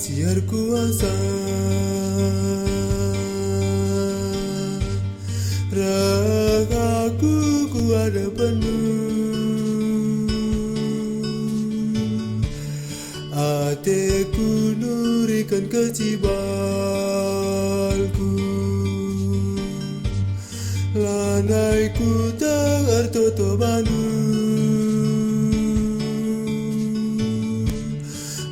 siar kuasa, ragaku ku ada penuh, hatiku nurikan kecibalku, lanaiku tak artoto banu,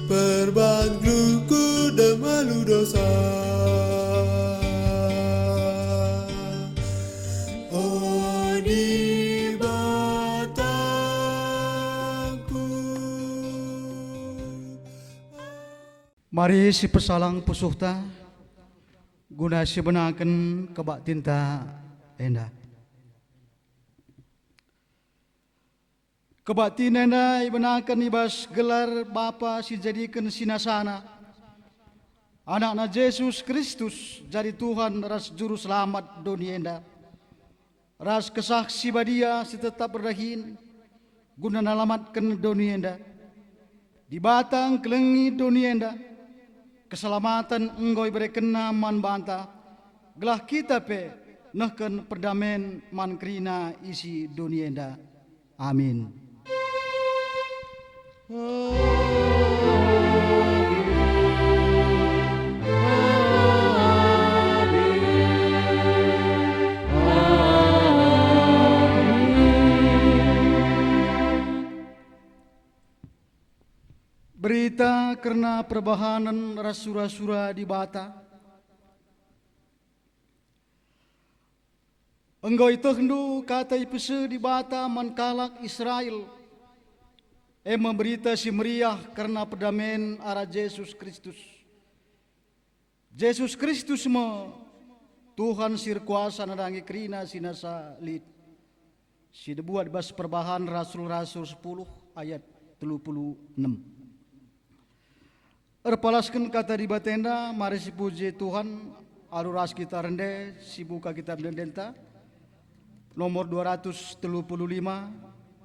perbandluku dan malu dosa. Oh di batangku. Mari si pesalang pusuhta guna si benaken kebak tinta enda. Kebak tinta enda ibenaken ibas gelar Bapa si jadikan sinasana anakna Yesus Kristus jadi Tuhan ras juru selamat dunia enda. Ras kesaksi badia si tetap berdahin guna nalamatkan dunia enda. Di batang kelengi dunia enda keselamatan enggoi berekena man banta gelah kita pe nehken perdamen man krina isi dunia enda. Amin. Berita karena perbahanan rasura-sura di bata. Engkau itu hendu kata ipese di bata mankalak Israel. Memberita si meriah karena perdamaian arah Yesus Kristus. Yesus Kristus Tuhan sir kuasa nadangi krina sinasa lid. Si debuat bas perbahan Rasul-Rasul 10 ayat 36. Erpalaskan kata di batenda, mari si puji Tuhan, aluras kita rende, si buka kitab dendenta, nomor 235,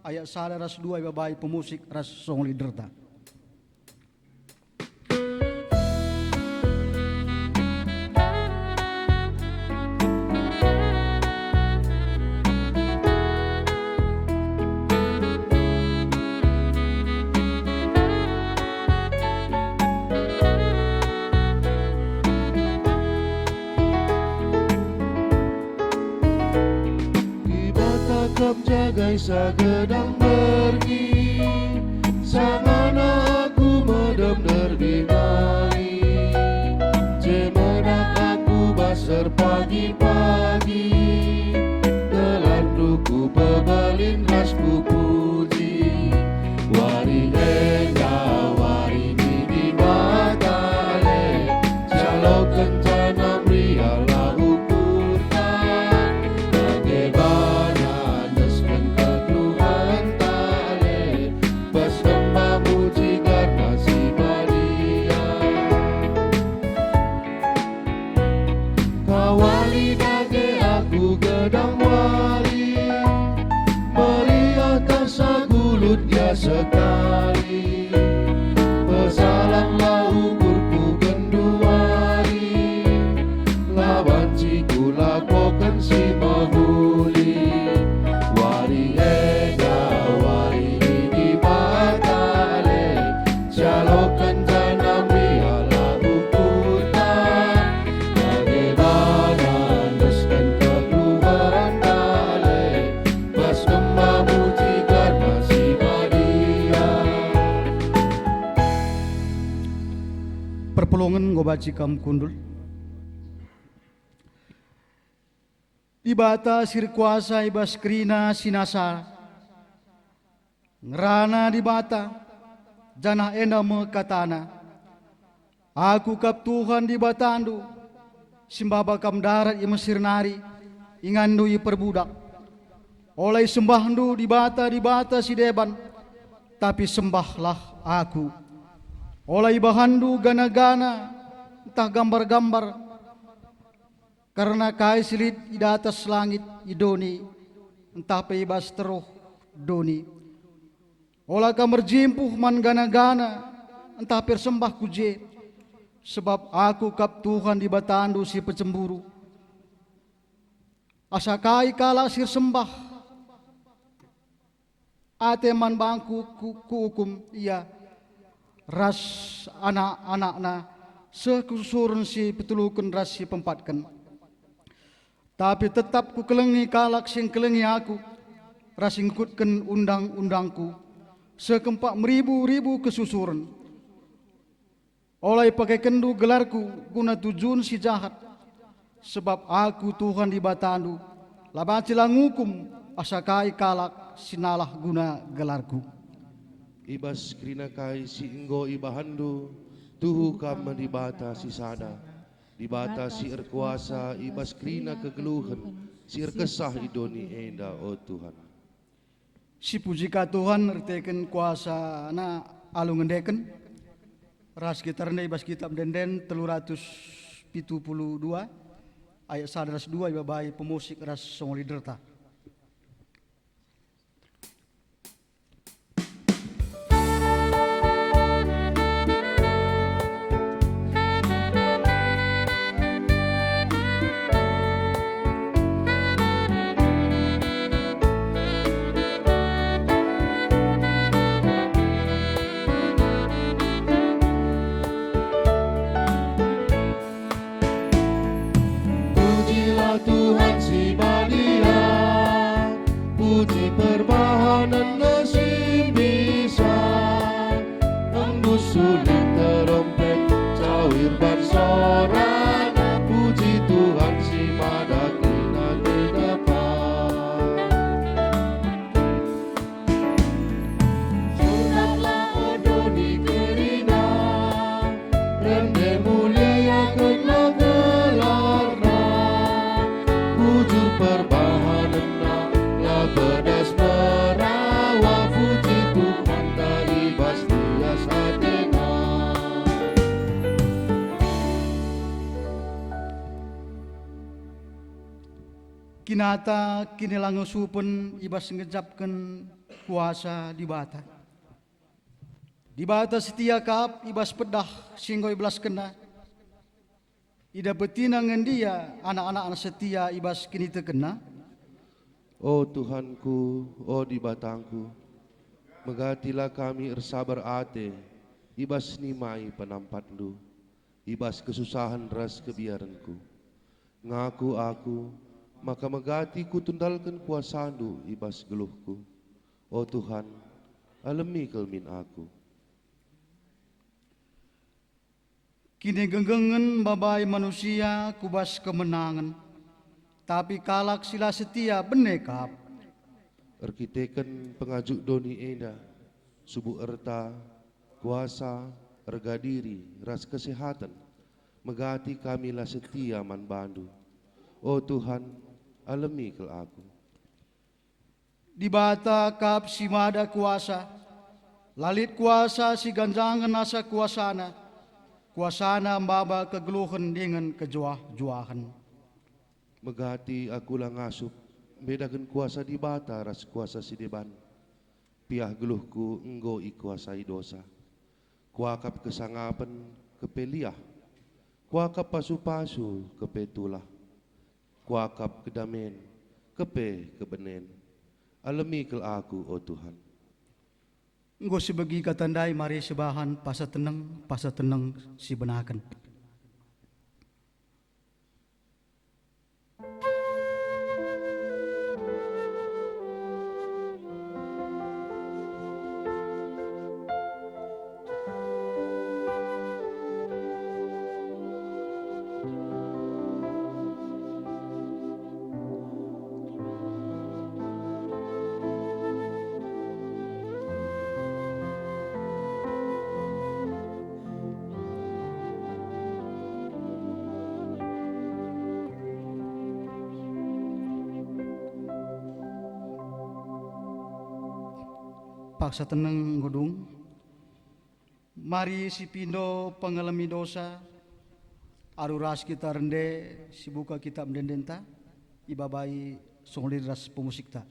ayat 1 ras 2, babai pemusik ras song liderta. Jagai sagedang pergi, samana aku medem nerbingai, cemenak aku basar pagi-pagi, telanduku pebelin rasku puji, wari endah wari di batale, calo kencana merialah ukurkan, bagaimana sekali pesalamlah ukurku genduari lawan ciku lakokan si mahuli wari eda wari di batale jalokan janam rialah ukurkan bagaimana neskan keluaran dale bas kembamu jika masih perpulungan gobaci kam kundul di bata sir kuasa ibas krina sinasa ngerana di bata jana enda mekatana aku kap Tuhan di batandu simbaba kam darat i mesir nari ingandu i perbudak oleh sembahdu di bata si deban tapi sembahlah aku oleh bahandu gana-gana entah gambar-gambar karena kai silit di atas langit idoni entah peibas teruh doni olah kamar jimpuh man gana-gana entah persembah kuje Sebab aku kap Tuhan di batandu si pecemburu. Asa kai kala sir sembah. Ateman bangku ku hukum ia. Ras anak-anakna sekusuran si petulukan ras si pempatkan. Tapi tetap ku kelengi kalak sing kelengi aku. Ras ingkutkan undang-undangku. Sekempak meribu-ribu kesusuran. Oleh pakai kendu gelarku guna tujuan si jahat. Sebab aku Tuhan di batandu. Labacilah ngukum asakai kalak sinalah guna gelarku. Ibas krina kai si enggo ibahandu, tuhu kam di bata si sada. Di bata si erkuasa ibas krina kegeluhan, si erkesah idoni enda o Tuhan. Si pujika Tuhan erteken kuasa na alungendeken. Ras kita rendah ibas kitab denden 372 ayat 102 ibabai pemusik ras song liderta. Pujilah Tuhan si Maria, puji perbahanan nasi bisa. Embus suling terompet, cawir ban soran, puji Tuhan si madakina di depan. Sunatlah odoni kerina, rende mulia ya kenlah gelarna. Bujur perbahanan la bedas merawa, puji Tuhan dari bastias Athena. Kinata kinilangusupen ibas ngejapkan kuasa di bata. Di bata setia kap ibas pedah singgo iblas kena. Ida betina ngendia anak-anak setia ibas kini terkena. O Tuhanku, o di batangku, megatilah kami ersabar ate, ibas nimai penampatlu, ibas kesusahan ras kebiaranku. Ngaku aku, maka megati ku tundalkan kuasandu ibas geluhku. O Tuhan, alemi kelmin aku. Kini genggengen babai manusia kubas kemenangan. Tapi kalak sila setia benekap. Erkiteken pengajuk doni enda, subuh erta, kuasa, erga diri, ras kesehatan, megati kamilah setia man bandu. O Tuhan, alemi kel aku. Di bata kap si mada kuasa. Lalit kuasa si ganjangan asa kuasana. Kuasana mbaba kegeluhan dengan kejuah-juahan. Megati akulah ngasup, bedakan kuasa di bata ras kuasa si deban. Piah geluhku enggo ikuasai dosa. Kuakap kesangapan kepeliah. Kuakap pasu-pasu kepetulah. Kuakap kedamen kepe kebenen. Alemi kel aku, o Tuhan. Enggo sebegi katandai mari sebahan pasa tenang si benakan. Paksa tenang godung. Mari si pindo pengalami dosa. Aruras kita rende si buka kitab dendenta. Ibabai songlir ras pemusikta.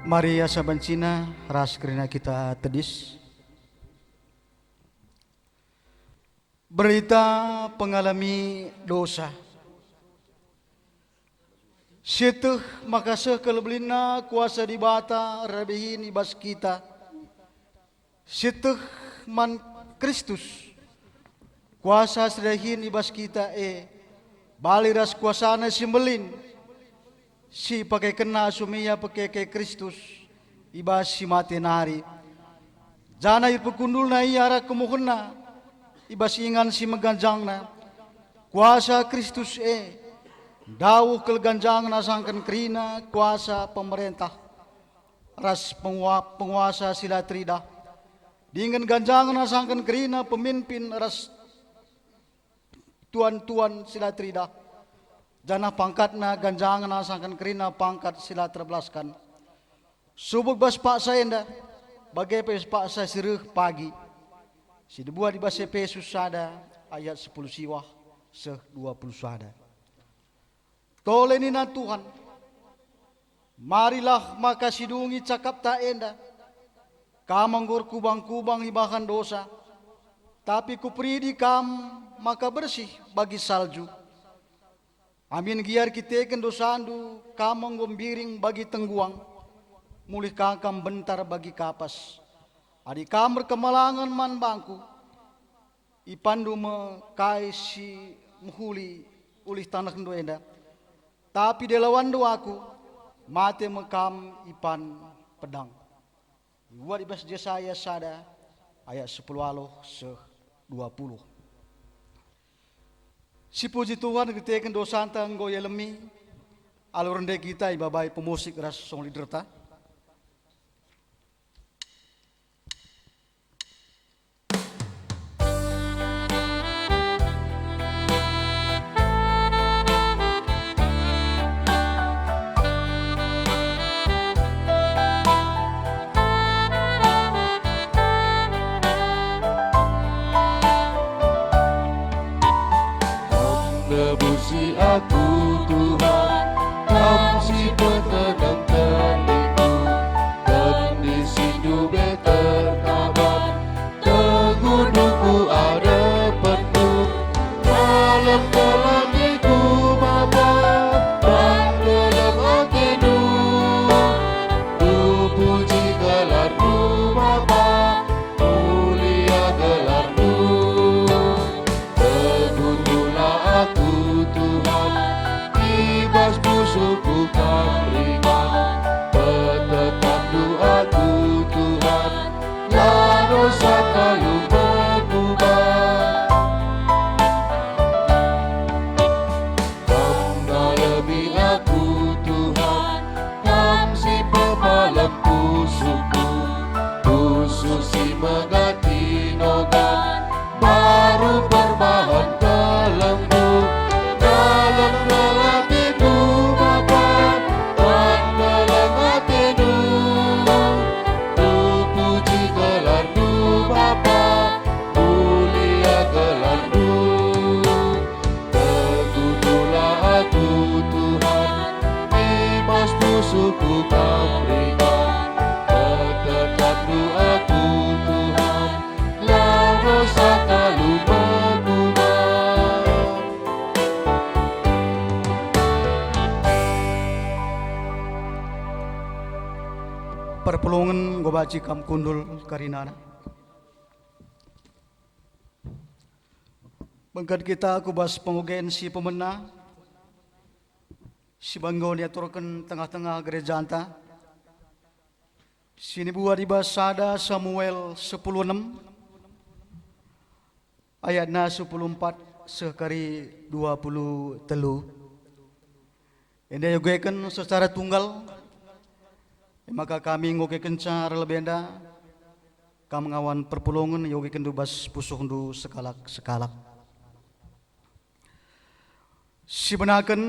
Maria sabancina ras kerina kita tedis. Berita pengalami dosa. Setuh makasih kelebelina kuasa dibata rabihin ibas kita. Setuh man Kristus kuasa sedahin ibas kita baliras kuasana simbelin. Si pakai kena sumia pakai ke Kristus ibas si mati nari jana ipukundul na iara kemuhna ibas ingan si meganjangna kuasa Kristus dawuh kelganjang na sangkan kerina kuasa pemerintah ras penguasa sila trida dengan ganjang na sangkan kerina pemimpin ras tuan-tuan sila trida jana pangkatna ganjangan asangkan kerina pangkat sila terbelaskan. Subuk bas pak saya nda, bagai pes pak saya sirih pagi. Si dibuat di bahasa Efesus sada ayat 10 siwah seh 20 sada. Tolenina Tuhan, marilah maka sidungi cakap tak enda, kamanggur kubang-kubang ibahan dosa, tapi kupridi kam maka bersih bagi salju. Amin giar kita kendosandu kamang gombiring bagi tengguang mulih kakam bentar bagi kapas adi kamar kemalangan man bangku ipandu mekai si muhuli ulih tanah kendo enda tapi delawandu aku mate mekam ipan pedang buat ibas Yesaya sada ayat 10 aloh seh 20. Si puji Tuhan ketika dosa antang goya lemi alur rendah kita ibabai pemusik ras song liderta. Nebusi aku Tuhan, kamsi petenang terliku, dan di sindu terkaban, teguduku ada penuh, malam kelamiku mama, dan dalam hatiku, ku puji gelarmu mama, mulia gelarmu. Aku Tuhan, ibas musuhku kamringan, petekan doaku Tuhan, lah dosa kalu berubah. Mengalami aku Tuhan, kamsi pemalamku suku, khusus si megati nogan, baru berbahan dalammu, dalam hatiku Bapa, dan dalam hatiku, ku puji gelarmu Bapa, mulia gelarmu. Teguhlah aku Tuhan, ibas musuhku kamringan, petekan doaku Tuhan, lah dosa kalu berguna. Perpulungan gobaci kam kundul karinana. Bengkat kita kubas pengugen si pemena, si banggo diaturkan tengah-tengah gereja anta. Sini buat di Sada Samuel 10:6 ayatna 14 sekali 20 telu. Ini yogekan secara tunggal. Maka kami ngogekan cara lebenda. Kami ngawan perpulungan yogekan dubas pusuh du sekalak. Si benakan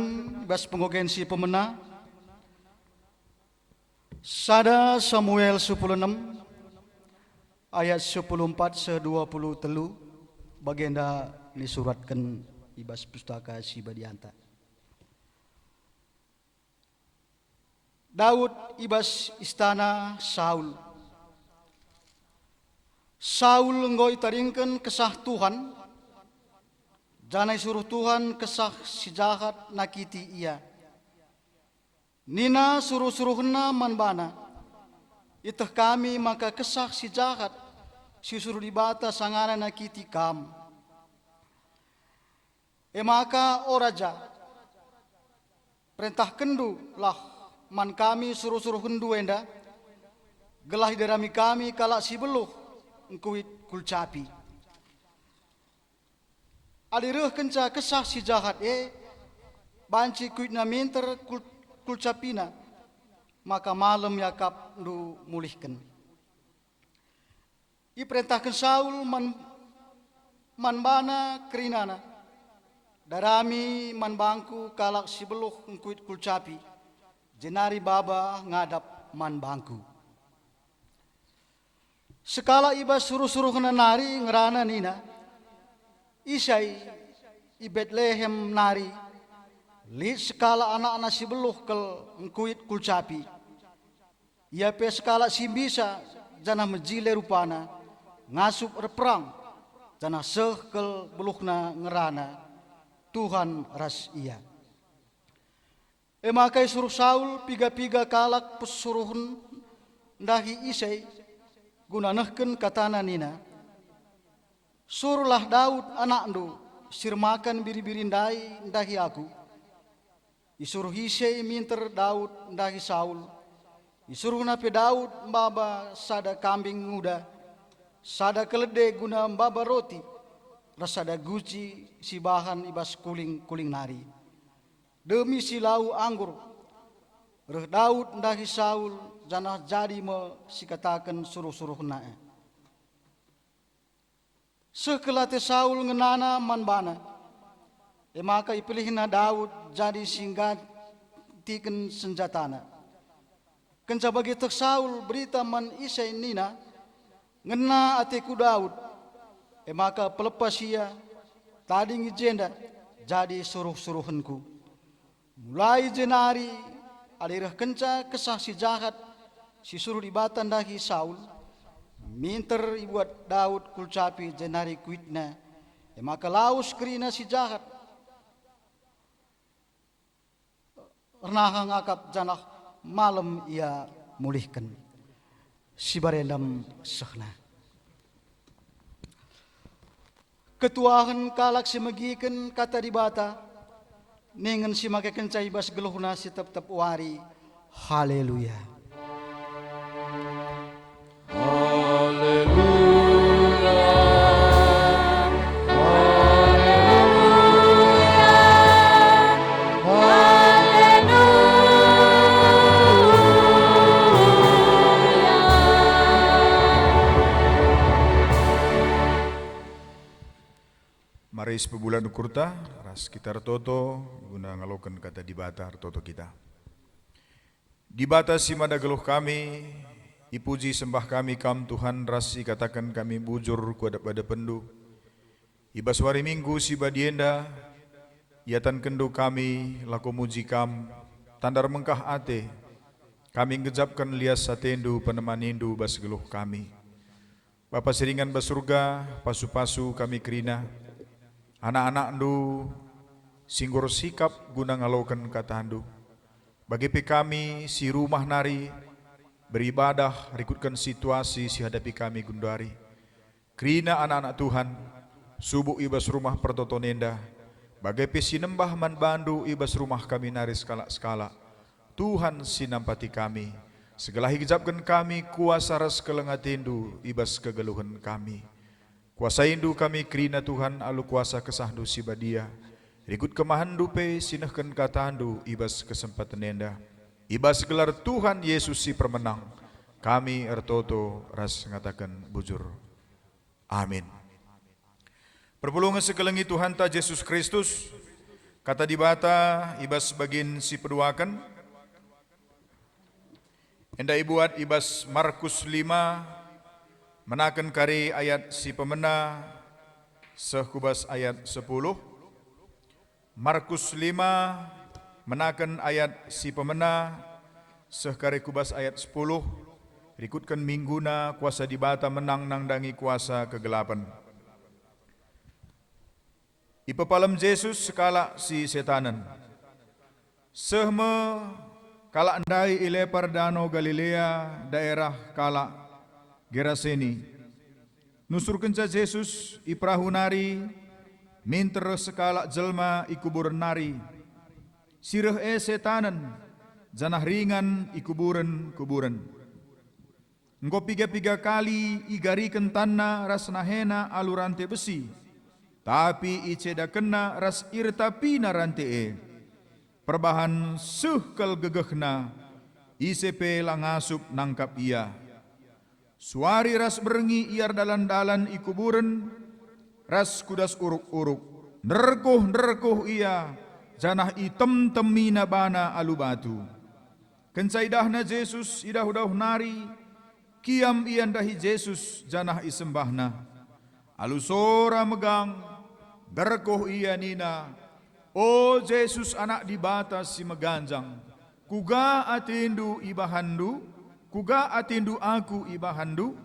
bas pengogen si pemena. Sada Samuel 10:6 ayat 14 se-20 telu bagenda disuratkan ibas pustaka si badianta. Daud ibas istana Saul. Saul nggo itaringkeun kesah Tuhan, janai suruh Tuhan kesah si jahat nakiti ia. Nina suruh-suruhna manbana, itah kami maka kesah si jahat, si suruh dibata sangana nakiti kam. Maka o raja, perintah kendu lah man kami suruh-suruh kendu enda, gelah derami kami kalak si beluh, engkuit kulcapi. Alireh kenca kesah si jahat banci kuit na minter kulcapina, maka malam yakap du mulihkan. I perintahkan Saul manbana kerinana, darami manbangku kalak si beluh engkuit kulcapi, jenari baba ngadap manbangku. Sekala iba suruh-suruh nari ngerana nina, isai i Bethlehem nari, li sekala anak-anak si beluh kel engkuit kulcapi. Ia pe sekala si bisa janah mejile rupana, ngasup erperang, janah seh kel beluhna ngerana, Tuhan ras ia. Makai suruh Saul piga-piga kalak pesuruhun ndahi isai, guna nehken katana nina, suruhlah Daud anakku sirmakan biri-birindai ndahi aku. Isuruh Isai minter Daud ndahi Saul. Isuruh nape Daud mbaba sada kambing muda, sada keledai guna mbaba roti, rasada guci si bahan ibas kuling-kuling nari. Demi si lau anggur, reh Daud ndahi Saul janah jadi me sikatakan suruh-suruh nae. Sekelate Saul ngenana manbana, maka ipilihna Daud jadi singgatikan senjatana. Kenca bagi tek Saul berita man Isai nina, ngena atiku Daud, maka pelepas ia tadi ngijenda jadi suruh-suruhanku. Mulai jenari alirah kenca kesah si jahat, si suruh dibatan dahi Saul, minter ibuat Daud kulcapi jenari kuitna, maka laus kerina si jahat, renahang akap janah malam ia mulihkan, si barendam sehna. Ketuahan kalak si megiken kata dibata, nengen si make kencai bas geluhna si tep-tep wari. Haleluya. Mari sebulan ukurta, ras kita retoto, guna ngalokan kata dibata retoto kita. Dibata si mada geluh kami, ipuji sembah kami kam Tuhan rasi katakan kami bujur kuada pada pendu. Ibas wari minggu si badienda, iatan kendu kami laku muji kam, tandar mengkah ate, kami ngejapkan lias satendu penemanindu bas geluh kami. Bapa seringan basurga, pasu-pasu kami kerina, anak-anak ndu singgur sikap guna ngalaukan katandu. Bagi kami si rumah nari beribadah rikutkan situasi si hadapi kami gundari. Kerina anak-anak Tuhan subuh ibas rumah pertotonenda. Bagi sinembah man bandu ibas rumah kami nari skala-skala. Tuhan sinampati kami. Segala hijabkan kami kuasa ras kelengatindu ibas kegeluhan kami. Kuasa indu kami kerina Tuhan alu kuasa kesahdu si badia. Rikut kemahandu pe sinahkan katandu ibas kesempatan nenda. Ibas gelar Tuhan Yesus si permenang. Kami ertoto ras ngatakan bujur. Amin. Perpulungan sekelengi Tuhan ta Yesus Kristus. Kata dibata ibas bagin si peduakan. Enda ibuat ibas Markus 5. Menakan kari ayat si pemena sekubas ayat 10. Markus 5 menakan ayat si pemena sehkare kubas ayat 10, rikutkan mingguna kuasa dibata menang nangdangi kuasa kegelapan. Ipepalam Yesus sekala si setanan. Sehme kala andai ilepar danau Galilea daerah kala Geraseni. Nusur kenca Yesus iperahu nari, minter sekala jelma ikuburan nari. Sireh setanan, janah ringan ikuburan kuburan. Engkau piga-piga kali igarikan tanah ras nahena alu rante besi, tapi iceda kena ras irtapina rante perbahan suhkal gegehna, ICP langasup nangkap ia. Suari ras berengi iar dalan-dalan ikuburan, ras kudas uruk-uruk, nerkuh ia, janah item temina bana alu batu. Kencaidahna Yesus idah-udah nari, kiam iandahi Yesus janah isembahna. Alu sora megang, derkuh ia nina, "O Yesus anak di batas si meganjang, kuga atindu ibahandu, kuga atindu aku ibahandu,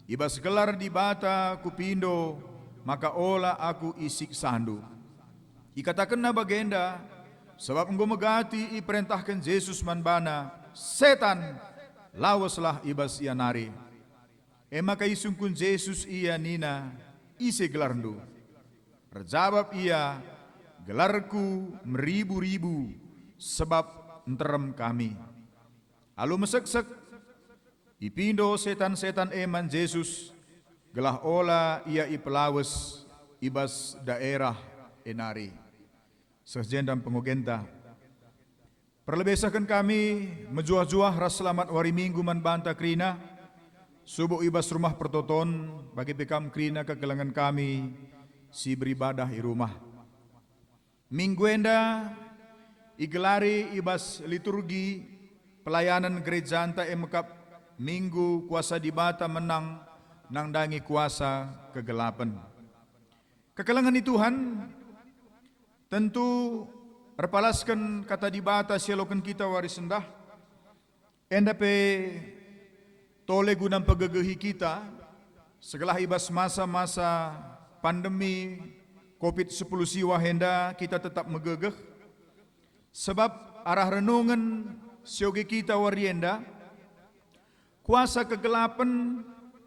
ibas gelar di bata kupindo, maka ola aku isik sandu." Ikatakan na bagenda, sebab engkau megati iperintahkan Yesus manbana, setan lawaslah ibas ia nari. Maka isungkun Yesus ia nina, isi gelarndu. Terjawab ia, gelarku meribu-ribu, sebab enterem kami. Alu mesek-sek, ipindo setan-setan eman Yesus, gelah ola ia ipelawes, ibas daerah enari. Sejendam pengogenta, perlebesakan kami menjuah-juah ras selamat wari minggu man banta krina, subuh ibas rumah pertoton, bagi pekam krina kegelangan kami, si beribadah i rumah. Minggu enda igelari ibas liturgi pelayanan gereja anta emekap minggu kuasa dibata menang nangdangi kuasa kegelapan. Kekelangan di Tuhan tentu repalaskan kata dibata sialokan kita waris sendah endape tole gunam pegegehi kita segala ibas masa-masa pandemi COVID-10 siwa henda kita tetap megegeh, sebab arah renungan sioge kita warienda, kuasa kegelapan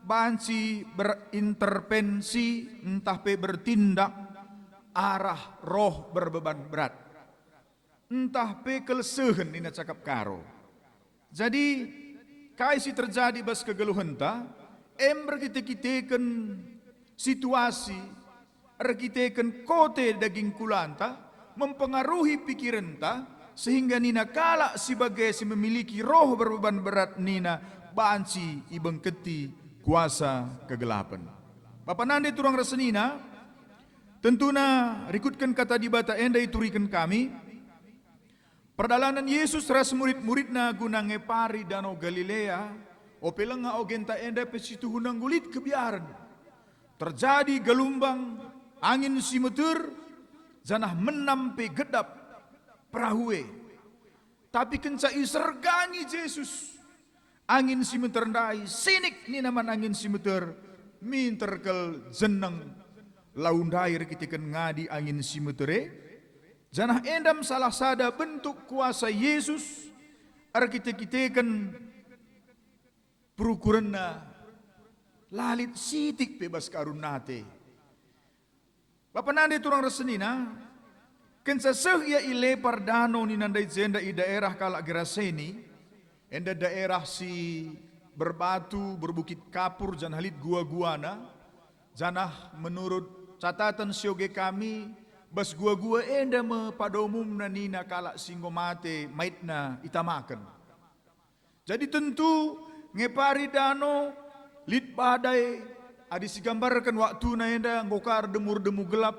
banci berintervensi entah pe bertindak arah roh berbeban berat, entah pe kelesehen ina cakap karo. Jadi kaisi terjadi bas kegeluhan ta, berkite-kiteken situasi rekiteken kote daging kulanta mempengaruhi pikiran ta sehingga nina kala sebagai si memiliki roh berbeban berat nina banci ibengketi kuasa kegelapan. Bapak nande turang rasenina tentuna rikutkan kata dibata enda iturikan kami perdalanan Yesus ras murid-muridna gunang ngepari danau Galilea opelenga ogenta enda pesitu hunang gulit kebiaran terjadi gelombang angin simeter, janah menampe gedap perahuwe. Tapi kencai sergangi Yesus. Angin simeter ndai, sinik ni naman angin simeter, minterkel jeneng laundai rekitikan ngadi angin simetere. Janah endam salah sada bentuk kuasa Yesus, arkite-kitekan perukuranna lalit sitik bebas karunate. Bapak nande turang resenina, kensa ia ilepar danau ni nandai jenda i daerah kala Geraseni, enda daerah si berbatu, berbukit kapur, jan halit gua-guana, janah menurut catatan sioge kami, bas gua-gua enda me pada umumna nina kala singgomate maitna itamakan. Jadi tentu ngepari danau, lit badai, adi sigambarkan waktu na enda ngokar demur-demu gelap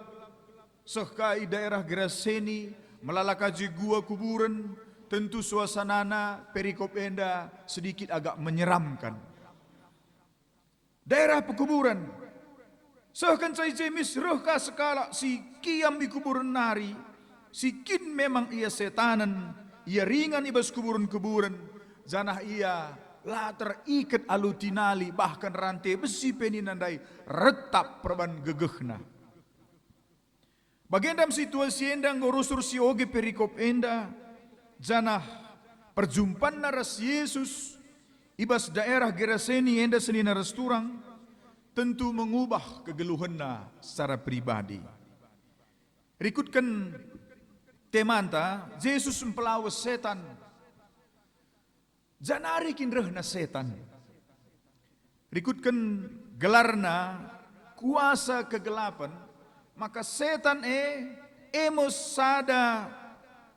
sehkai daerah Geraseni melalakaji gua kuburan, tentu suasanana perikop enda sedikit agak menyeramkan. Daerah pekuburan sehkan cai jemis rehka sekala si kiam di kuburan nari, si kin memang ia setanan ia ringan ibas kuburan-kuburan, janah ia la terikat alu tinali, bahkan rantai besi peninandai retap perban gegehna. Bagendam situasi enda ngurusur si oge perikop enda, janah perjumpaan naras Yesus ibas daerah Geraseni enda senina resturang, tentu mengubah kegeluhanna secara pribadi. Rikutkan temanta, Yesus mempelawas setan. Janarikin rehna setan. Rikutkan gelarna kuasa kegelapan, maka setan emos sada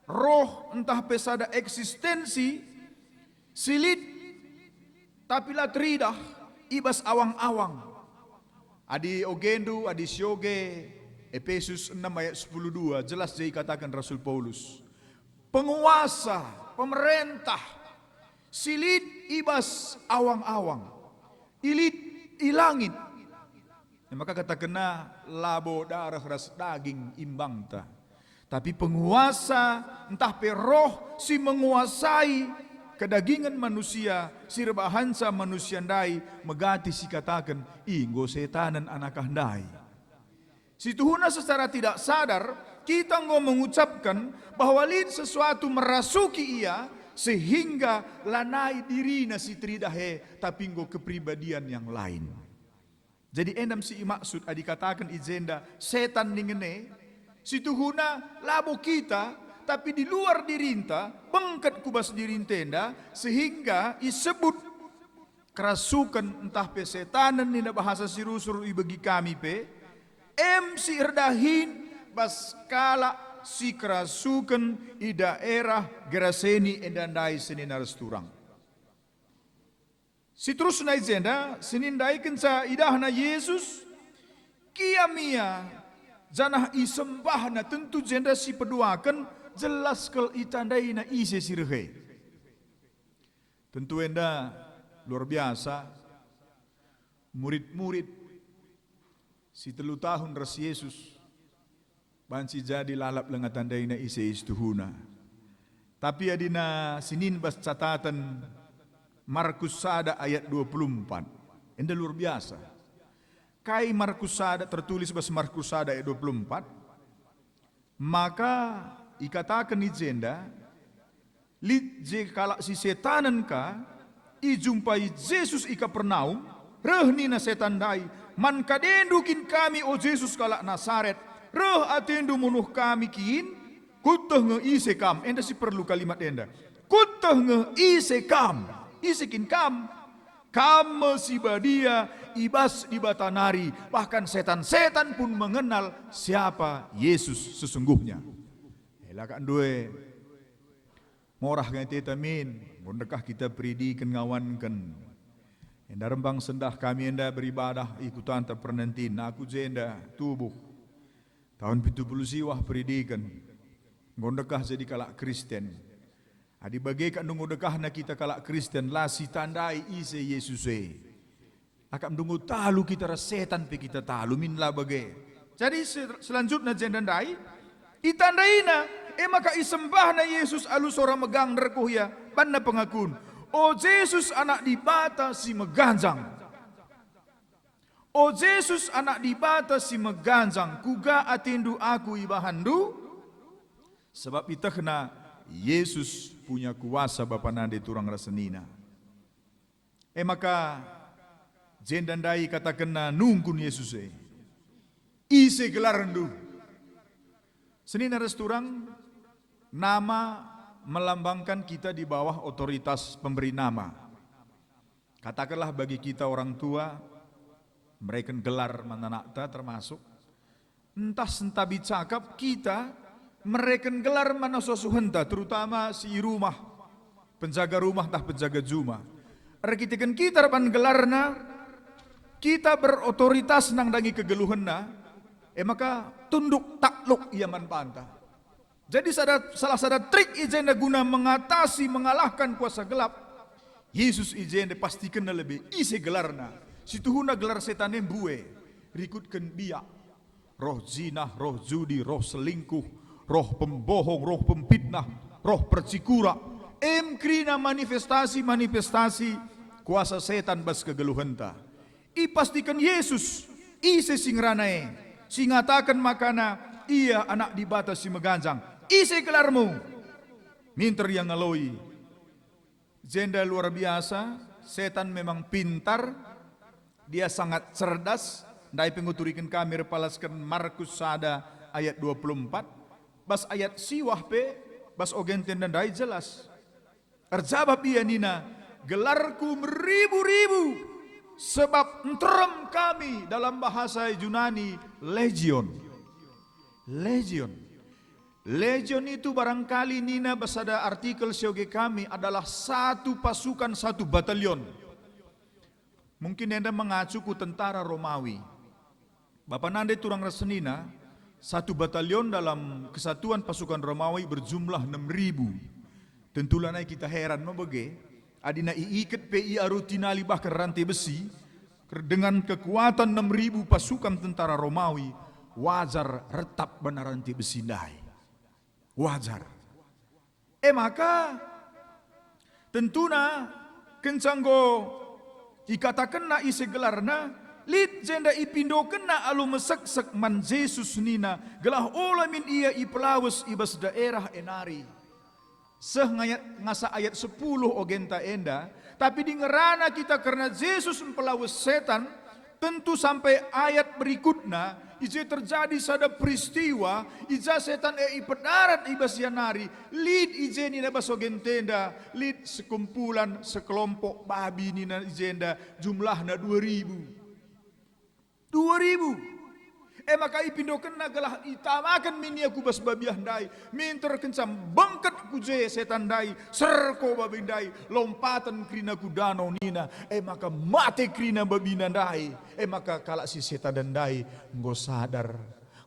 roh entah pesada eksistensi silit tapi la tridah ibas awang-awang. Adi ogendu, adi syoge, Efesus 6 ayat 10:2 jelas dikatakan Rasul Paulus. Penguasa, pemerintah, silit ibas awang-awang, ilit ilangit. Maka kata kena labo darah ras daging imbang ta. Tapi penguasa entah peroh si menguasai kedagingan manusia, si rebahansa manusia ndai megati si katakan inggo setanan anak handai. Situhuna secara tidak sadar kita mengucapkan bahwa lid sesuatu merasuki ia sehingga lanai dirina si tridahe tapi nggo kepribadian yang lain. Jadi endam si maksud dikatakan izenda setan ningene situhuna labu kita tapi di luar dirinta bengket kubas dirintenda sehingga disebut kerasukan entah pe setanan nina bahasa sirusur bagi kami pe si irdahin baskala si kerasukan i daerah Geraseni endandai senina resturang. Si terus na izenda senindai kensa idahna Yesus kiamia janah isembahna tentu jenda si peduakan jelas kel itandai na ise sirhe. Tentu enda luar biasa murid-murid si 3 tahun ras Yesus bansi jadi lalap lengat tandai na ise istuhuna. Tapi adina sinin bas catatan Markus Sada ayat 24. Enda luar biasa. Kai Markus Sada tertulis bas Markus Sada ayat 24. Maka ikatakan izenda lid je kalak si setanan ka ijumpai Yesus ika pernaum rehni na setan dai man kadendukin kami o Yesus kalak Nasaret reh atendu munuh kami kin kuteh nge ise kam. Enda si perlu kalimat enda kuteh nge ise kam isikin kam si badia ibas di batanari, bahkan setan-setan pun mengenal siapa Yesus sesungguhnya. Elakan due morah kan tetamin mundekah kita peridikan ngawankan enda rembang sendah kami enda beribadah ikutan terpernentin aku jenda tubuh tahun 70 siwah peridikan ngondekah jadi kalak Kristen. Adi bagaikan nunggu dekahna kita kalak Kristen lasi tandai ise Yesuse. Akam nunggu talu kita setan pe kita talu minlah bagai. Jadi selanjutnya jendandai itandaina maka isembahna Yesus alus orang megang nerkuh ya banna pengakun. O Yesus anak dibata si meganjang. O Yesus anak dibata si meganjang kuga atindu aku ibahandu sebab itahna Yesus punya kuasa Bapa nande turang rasenina. Maka jendandai katakan nungkun Yesus ise gelarandu. Senina resturang nama melambangkan kita di bawah otoritas pemberi nama. Katakanlah bagi kita orang tua mereka gelar mananakta termasuk entah sentabi cakap kita mereka gelar mana susuhenta terutama si rumah penjaga rumah tah penjaga juma. Rekitikan kita repan gelarna kita berotoritas nang dangi kegeluhenna maka tunduk takluk ia manpanta. Jadi salah satu trik ijenda guna mengatasi mengalahkan kuasa gelap Yesus ijenda pastikan lebih isi gelarna situhuna gelar setan embue rikutkan biak roh zina roh judi roh selingkuh roh pembohong, roh pempitnah, roh percikura, krina manifestasi kuasa setan bas kegeluhenta. Pastikan Yesus, ise singranae, singatakan makana, ia anak di batas si meganjang, ise gelarmu, minter yang ngaloi. Jenda luar biasa, setan memang pintar, dia sangat cerdas. Dai penguturikan kami repalaskan Markus sada ayat 24, bas ayat siwah pe, bas ogenten dan dai jelas. Erjabab ia nina, gelarku beribu-ribu, sebab entrem kami dalam bahasa Yunani legion. Legion itu barangkali nina basada artikel sioge kami adalah satu pasukan, satu batalion. Mungkin Anda mengacu ku tentara Romawi. Bapak nande turang rasenina, satu batalion dalam kesatuan pasukan Romawi berjumlah 6.000. Tentulah kita heran mabage, adina iiket PI arutinali bahkan rantai besi, dengan kekuatan 6.000 pasukan tentara Romawi, wajar retap benar rantai besi dai. Wajar. Maka tentuna kencanggo ikatakan na ise gelarna lid jenda ipindo kena alu mesek-sek man Jesus nina gelah olamin ia ipelawes ibas daerah enari. Ngasa ayat 10 ogenta enda, tapi di ngerana kita karena Yesus mempelawes setan, tentu sampai ayat berikutnya ije terjadi sada peristiwa ija setan ipedarat ibas yanari lid ije nina basogen tenda lid sekumpulan sekelompok babi nina ijenda jumlahna 2.000 maka ipindo kena gelah itamakan minia kubas babi handai minter kencam bangkat kuje setan dai serko babi dai lompatan krina kudano nina maka mate krina babi nandai maka kalak si setan dai nggo sadar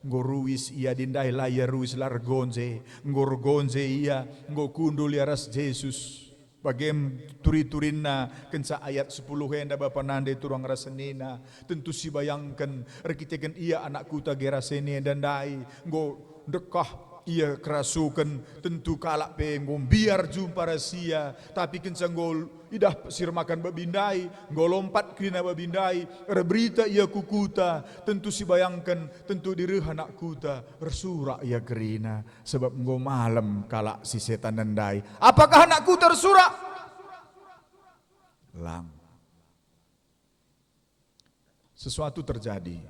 nggo ruis ia dindai layar ruis lar gonze nggo gonze ia nggo kundul yaras Jesus bagem turi-turinna kenca ayat 10 henda bapa nande turang rasenina tentu si bayangkan rekiteken ia anak kuta gerasene dan dai nggo dekah ia kerasukan tentu kalak pe nggo biar jumpa rahasia tapi kenca nggo idah sirmakan babindai nggo lompat krina babindai berita ia kukuta tentu si bayangkan tentu direh anak kuta resurak ia kerina sebab nggo malam kalak si setan nandai apakah anak kuta resurak lang sesuatu terjadi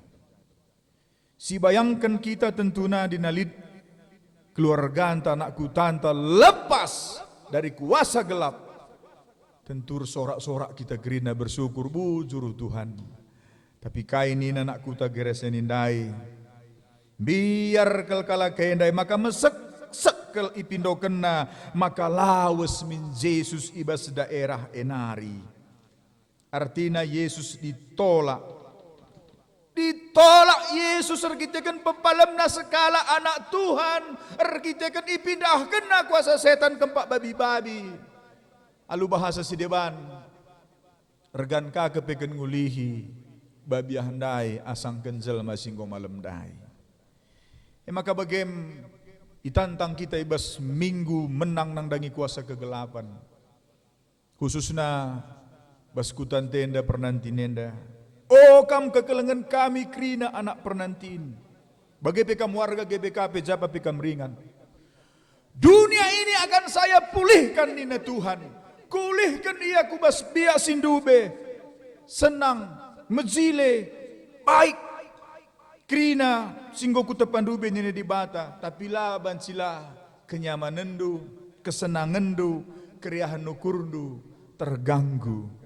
si bayangkan kita tentuna dinalid keluarga anak kutanta lepas dari kuasa gelap. Tentu sorak-sorak kita gerina bersyukur bujuru Tuhan. Tapi kainin anak kuta geresenindai. Biar kala kaindai maka mesek kel ipindo kena maka lawes min Yesus ibas daerah enari. Artinya Yesus ditolak Yesus erkitekan pepalemna sekala anak Tuhan erkitekan ipindahkan na kuasa setan kempak babi-babi alu bahasa si deban regan ka kepeken ngulihi babi handai asang kenjel masing malam dai maka bagem itantang kita ibas minggu menang nang dangi kuasa kegelapan khususna baskutan tenda pernanti nenda kam kekelengan kami krina anak pernantiin. Bagi pekam warga GBKP japa pekam ringan. Dunia ini akan saya pulihkan nina Tuhan. Kulihkan ia kubas biak sindube. Senang, mejile, baik. Krina singgo kutepandube nina di bata. Tapi laban sila kenyamanendu, kesenangendu, keriahan nukurdu terganggu.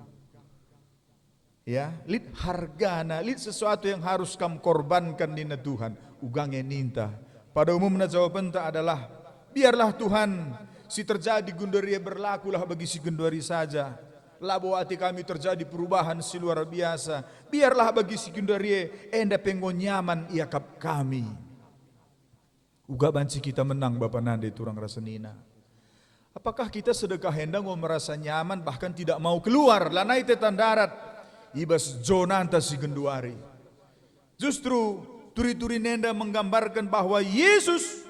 Ya, lid hargana, lid sesuatu yang harus kamu korbankan nina Tuhan, ugange ninta. Pada umumnya jawaban tak adalah biarlah Tuhan si terjadi gundaria berlakulah bagi si gundari saja. Labo hati kami terjadi perubahan si luar biasa. Biarlah bagi si gundaria enda penggo nyaman ia kap kami. Uga banci kita menang Bapak Nande turang rasenina. Apakah kita sedekah hendang mau merasa nyaman bahkan tidak mau keluar lanai tetan darat? Ibas jonanta si genduari. Justru turi-turi nenda menggambarkan bahwa Yesus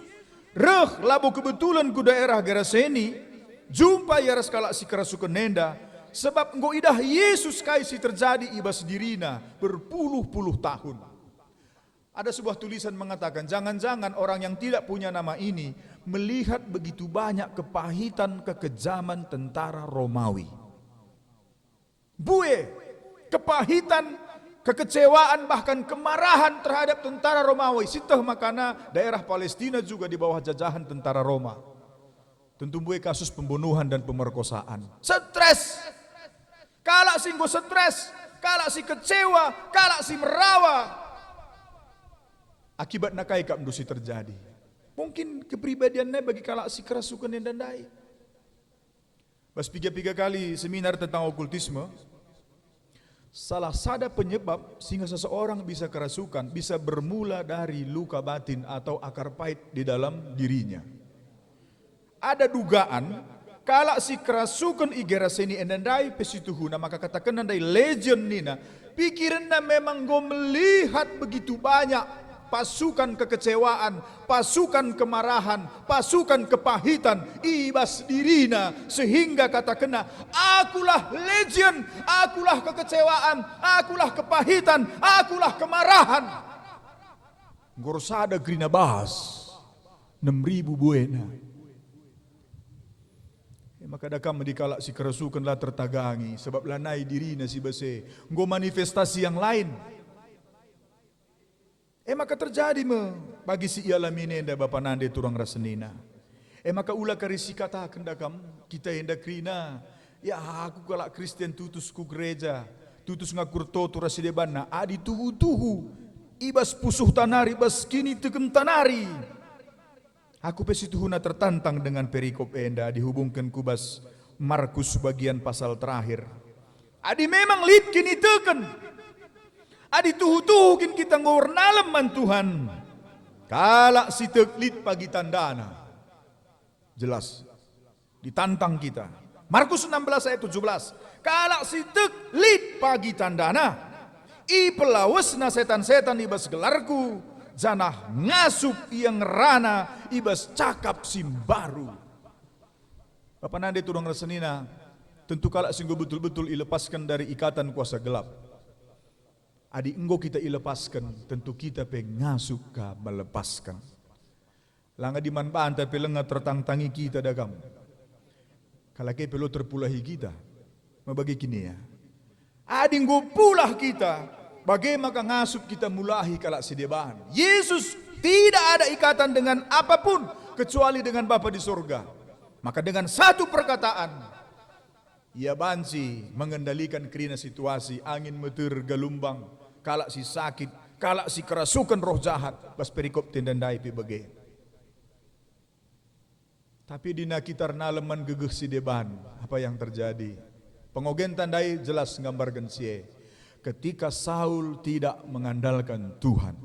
Reh labu kebetulan ku daerah Geraseni, jumpa yaras kalak si kerasukan nenda, sebab engko idah Yesus kaisi terjadi ibas dirina berpuluh-puluh tahun. Ada sebuah tulisan mengatakan, jangan-jangan orang yang tidak punya nama ini melihat begitu banyak kepahitan kekejaman tentara Romawi. Kepahitan, kekecewaan, bahkan kemarahan terhadap tentara Romawi. Sitah makana daerah Palestina juga di bawah jajahan tentara Roma. Tentu kasus pembunuhan dan pemerkosaan. Stres. Kalak si nggo stres, kalak si kecewa, kalak si merawa. Akibat nakai kak mendusi terjadi. Mungkin kepribadiannya bagi kalak si kerasukan yang dandai. Bas 3 kali seminar tentang okultisme. Salah satu penyebab sehingga seseorang bisa kerasukan bisa bermula dari luka batin atau akar pahit di dalam dirinya. Ada dugaan kalau si kerasukan Geraseni endandai pesituhuna, maka katakan andai legend nina pikirannya memang go melihat begitu banyak pasukan kekecewaan, pasukan kemarahan, pasukan kepahitan ibas dirina, sehingga kata kena, akulah legend, akulah kekecewaan, akulah kepahitan, akulah kemarahan. Gorsada grina bahas 6.000 buena. Maka dakam dikalak si kerasukan lah tertagangi, sebab lanai dirina si bese, nggo manifestasi yang lain. Maka terjadi bagi si ialamine bapa nande turang rasenina. Maka ulah karisi kata kendakam kita hendak krina. Ya aku kalak Kristen tutus ku gereja, tutus ngakur toto rasidebana, adi tuhu ibas pusuh tanari bas kini tekem tanari. Aku pesituhuna tertantang dengan perikop enda dihubungkan kubas Markus bagian pasal terakhir. Adi memang lid kini teken. Adi tuhu-tuhukin kita ngor naleman Tuhan. Kalak si teklit pagi tandana. Jelas. Ditantang kita. Markus 16 ayat 17. Kalak si teklit pagi tandana. I pelawesna setan-setan ibas gelarku. Janah ngasup yang rana ibas cakap simbaru. Bapak nande turang rasenina. Tentu kalak singgo betul-betul ilepaskan dari ikatan kuasa gelap. Adi enggo kita ilepaskan, tentu kita pengasup ka melepaskan. Langa di manpaan tapi lenga tertangtangi kita dagam. Kalau ke perlu terpulahi kita, membagi kini ya. Adi enggo pulah kita, bagaimana ngasup kita mulahi kalak sedebahan. Yesus tidak ada ikatan dengan apapun kecuali dengan Bapa di sorga. Maka dengan satu perkataan, ia bansi mengendalikan kerina situasi, angin meter gelombang. Kalak si sakit, kalak si kerasukan roh jahat, bas perikop tendandai pi bege. Tapi dina kitar naleman gegeh si deban, apa yang terjadi? Pengogen tandai jelas gambar gensie. Ketika Saul tidak mengandalkan Tuhan.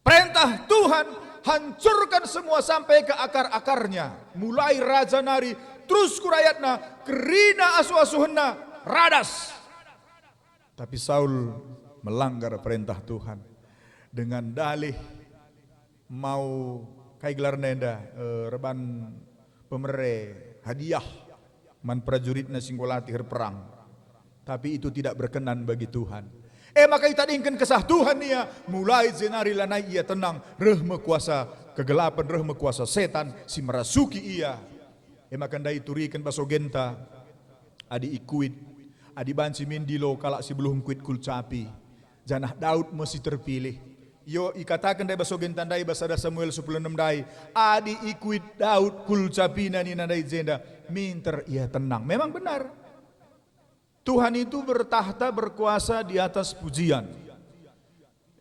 Perintah Tuhan hancurkan semua sampai ke akar-akarnya. Mulai raja nari, terus kurayatna, kerina asu-asuhna, radas. Tapi Saul melanggar perintah Tuhan dengan dalih mau kai gelar nenda reban pemere hadiah man prajuritna singgolati perang, tapi itu tidak berkenan bagi Tuhan. Maka kita ingin kesah Tuhan nia mulai zenari lanai ia tenang reh kuasa kegelapan, reh kuasa setan si merasuki ia. Maka ndai turikan basogenta adi ikuit adi bansi mindilo kalak si belum kuit kulcapi. Janah Daud mesti terpilih. Yo ikatakan dari basogen tandai basada Samuel 16 dai. Adi ikuit Daud kulcapina ni nandai zenda. Minter ia tenang. Memang benar. Tuhan itu bertahta berkuasa di atas pujian.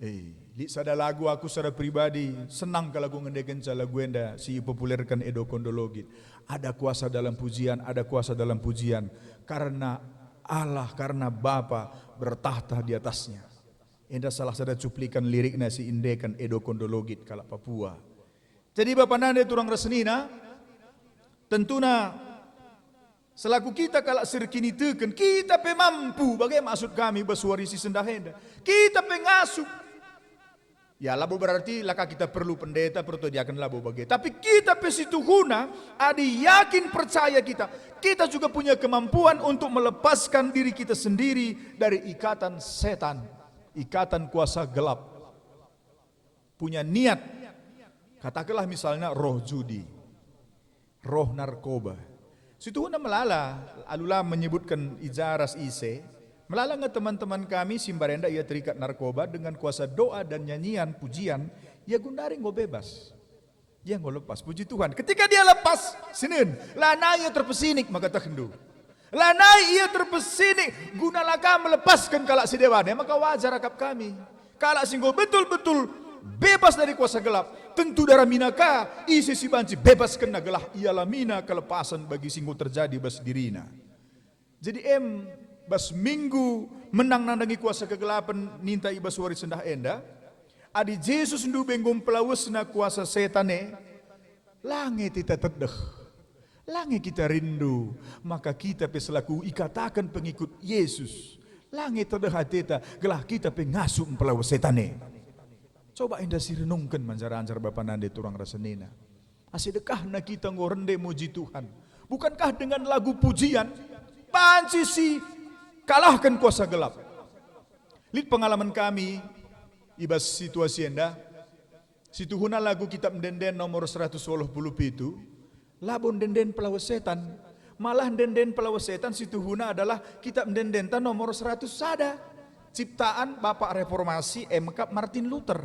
Li sada lagu aku secara pribadi senang kalau lagu ngendeken lagu enda si populerkan Edo Kondologit. Ada kuasa dalam pujian, ada kuasa dalam pujian. Karena Allah, karena Bapa bertahta di atasnya. Indah salah satu cuplikan liriknya si indekan Edo Kondologit kalak Papua. Jadi Bapak nande turang resnina, tentuna selaku kita kalak sirkini teken, kita pe mampu, bagaimana maksud kami bersuarisi sendahenda. Kita pengasup. Ya labo berarti laka kita perlu pendeta, perlu diakan labo bagi. Tapi kita pesituhuna, adi yakin percaya kita juga punya kemampuan untuk melepaskan diri kita sendiri dari ikatan setan, ikatan kuasa gelap. Punya niat, katakanlah misalnya roh judi, roh narkoba. Situhuna melala, alula menyebutkan ijaras ise. Melala nggak teman-teman kami Simbarenda ia terikat narkoba dengan kuasa doa dan nyanyian pujian, ia gundari nggak bebas. Ia nggak lepas, puji Tuhan. Ketika dia lepas, Senin, lanai ia terpesinik maka terhendu. Lanai ia terpesinik, guna laka melepaskan kalak si dewane, maka wajar akap kami. Kalak singgo betul-betul bebas dari kuasa gelap. Tentu darah minaka, isi si banci bebas kena gelah, ialah mina kelepasan bagi singgo terjadi bas dirina. Jadi bas minggu menang nandangi kuasa kegelapan ninta ibas waris sendah enda. Adi Yesus ndu benggom pelawesna kuasa setane. Langit kita terdeh. Langit kita rindu. Maka kita peselaku ikatakan pengikut Yesus. Langit terdeh hatita. Gelah kita pengasuh pelawas setane. Coba enda sirenungkan manjara-anjar Bapa Nande turang rasenina. Asidekah na kita ngorende muji Tuhan. Bukankah dengan lagu pujian panci si kalahkan kuasa gelap. Lihat pengalaman kami, ibas situasi enda, situhuna lagu kitab denden nomor 180 itu, labon denden pelawas setan, malah denden pelawas setan situhuna adalah kitab denden nomor 100 sada, ciptaan Bapak Reformasi MK Martin Luther.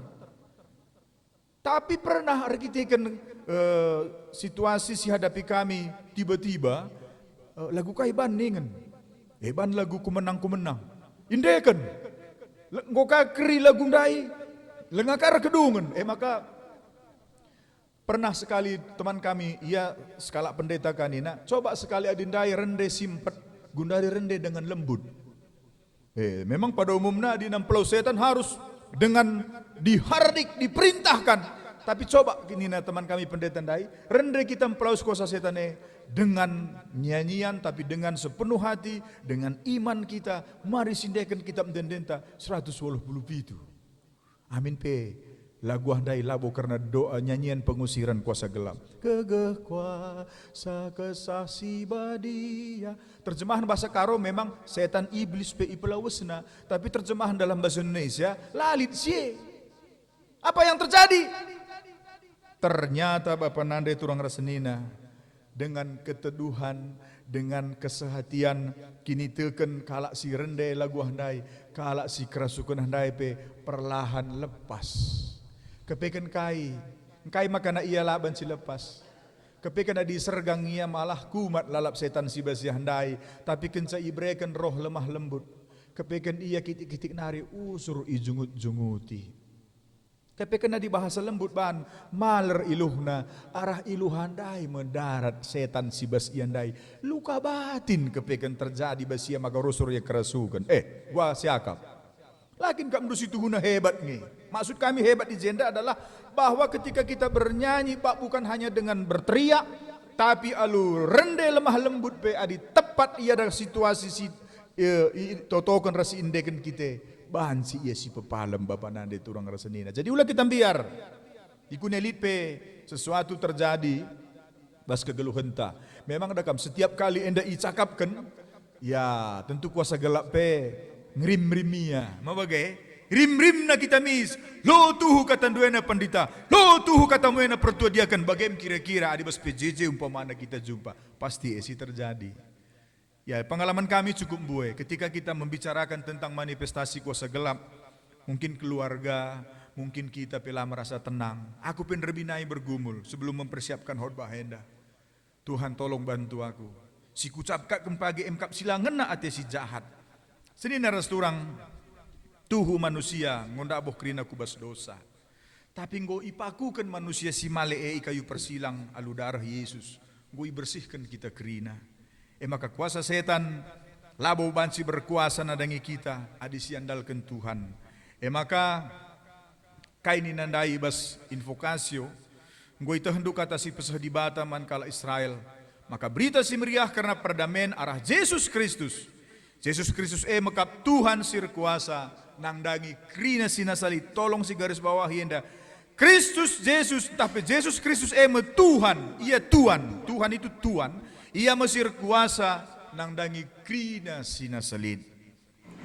Tapi pernah arkiteken situasi si hadapi kami tiba-tiba lagu kai bandingan. Eban lagu kumenang. Indekan. Ngoka keri lagu ndai. Lengakar kedungan. Maka pernah sekali teman kami, ia skala pendeta kanina, coba sekali adindai rende simpet, gundari rende dengan lembut. Memang pada umumnya di namplau setan harus dengan dihardik, diperintahkan. Tapi coba kini teman kami pendeta ndai, rende kita mempelaus kuasa setane dengan nyanyian tapi dengan sepenuh hati, dengan iman kita, mari sindekan kitab dendenta 180 itu. Amin pe. Lagu handai labo karena doa nyanyian pengusiran kuasa gelap. Kegeh kuasa kesasi badia. Terjemahan bahasa Karo memang setan iblis pe ipelawesna, tapi terjemahan dalam bahasa Indonesia lalit sie. Apa yang terjadi? Ternyata Bapak Nande turang rasenina dengan keteduhan, dengan kesehatian, kini teken kalak si rende lagu handai, kalak si kerasukan handai pe perlahan lepas. Kepekan kai makana ia laban si lepas. Kepekan adi sergang ia malah kumat lalap setan si basi handai, tapi kenca ibrekan roh lemah lembut. Kepekan ia kitik-kitik nari usur ijungut-junguti. Tapi kena di bahasa lembut ban maler iluhna arah iluhandai mendarat setan si bas iandai luka batin kepekan terjadi basia maka rusur ya kerasukan gua siakap lakin kak menurut itu guna hebat nih. Maksud kami hebat di jenda adalah bahwa ketika kita bernyanyi Pak bukan hanya dengan berteriak tapi alu rende lemah lembut pe adi tepat ia dalam situasi si totokan rasi indeken kita bahan si ia si pepalem Bapak Nande turang rasenina. Jadi ulah kita biar ikunelit pe sesuatu terjadi bas kegeluhenta. Memang dakam setiap kali enda icakapkan ya tentu kuasa gelap pe ngerim-rimia. Mabagai rim-rim na kita mis. Lo tuhu kata duena pandita. Lo tuhu kata muena pertua diakan bagaim kira-kira adi bas PJJ umpamana kita jumpa. Pasti esi terjadi. Ya, pengalaman kami cukup buai ketika kita membicarakan tentang manifestasi kuasa gelap. Mungkin keluarga, mungkin kita pela merasa tenang. Aku pun rebinai bergumul sebelum mempersiapkan khotbah henda. Tuhan tolong bantu aku. Si kucapkan kempagi emkap sila ngena ate si jahat. Seni naras turang tuhu manusia ngonda aboh kerina kubas dosa. Tapi nggo ipakukan manusia si malee kayu persilang alu darah Yesus. Nggo bersihkan kita kerina. Maka kuasa setan labo banci berkuasa nadangi kita adisi andalkan Tuhan. Maka kaini nandai bas invokasio ngoi tehendu kata si pesah di bata man kala Israel. Maka berita si meriah karena perdamaian arah Yesus Kristus. Yesus Kristus mekap Tuhan sir kuasa nangdangi krina sinasalit. Tolong si garis bawah yenda. Kristus Yesus, tapi Yesus Kristus Tuhan. Ia Tuhan. Tuhan itu Tuhan. Ia mesir kuasa nangdangi krina sinasalit.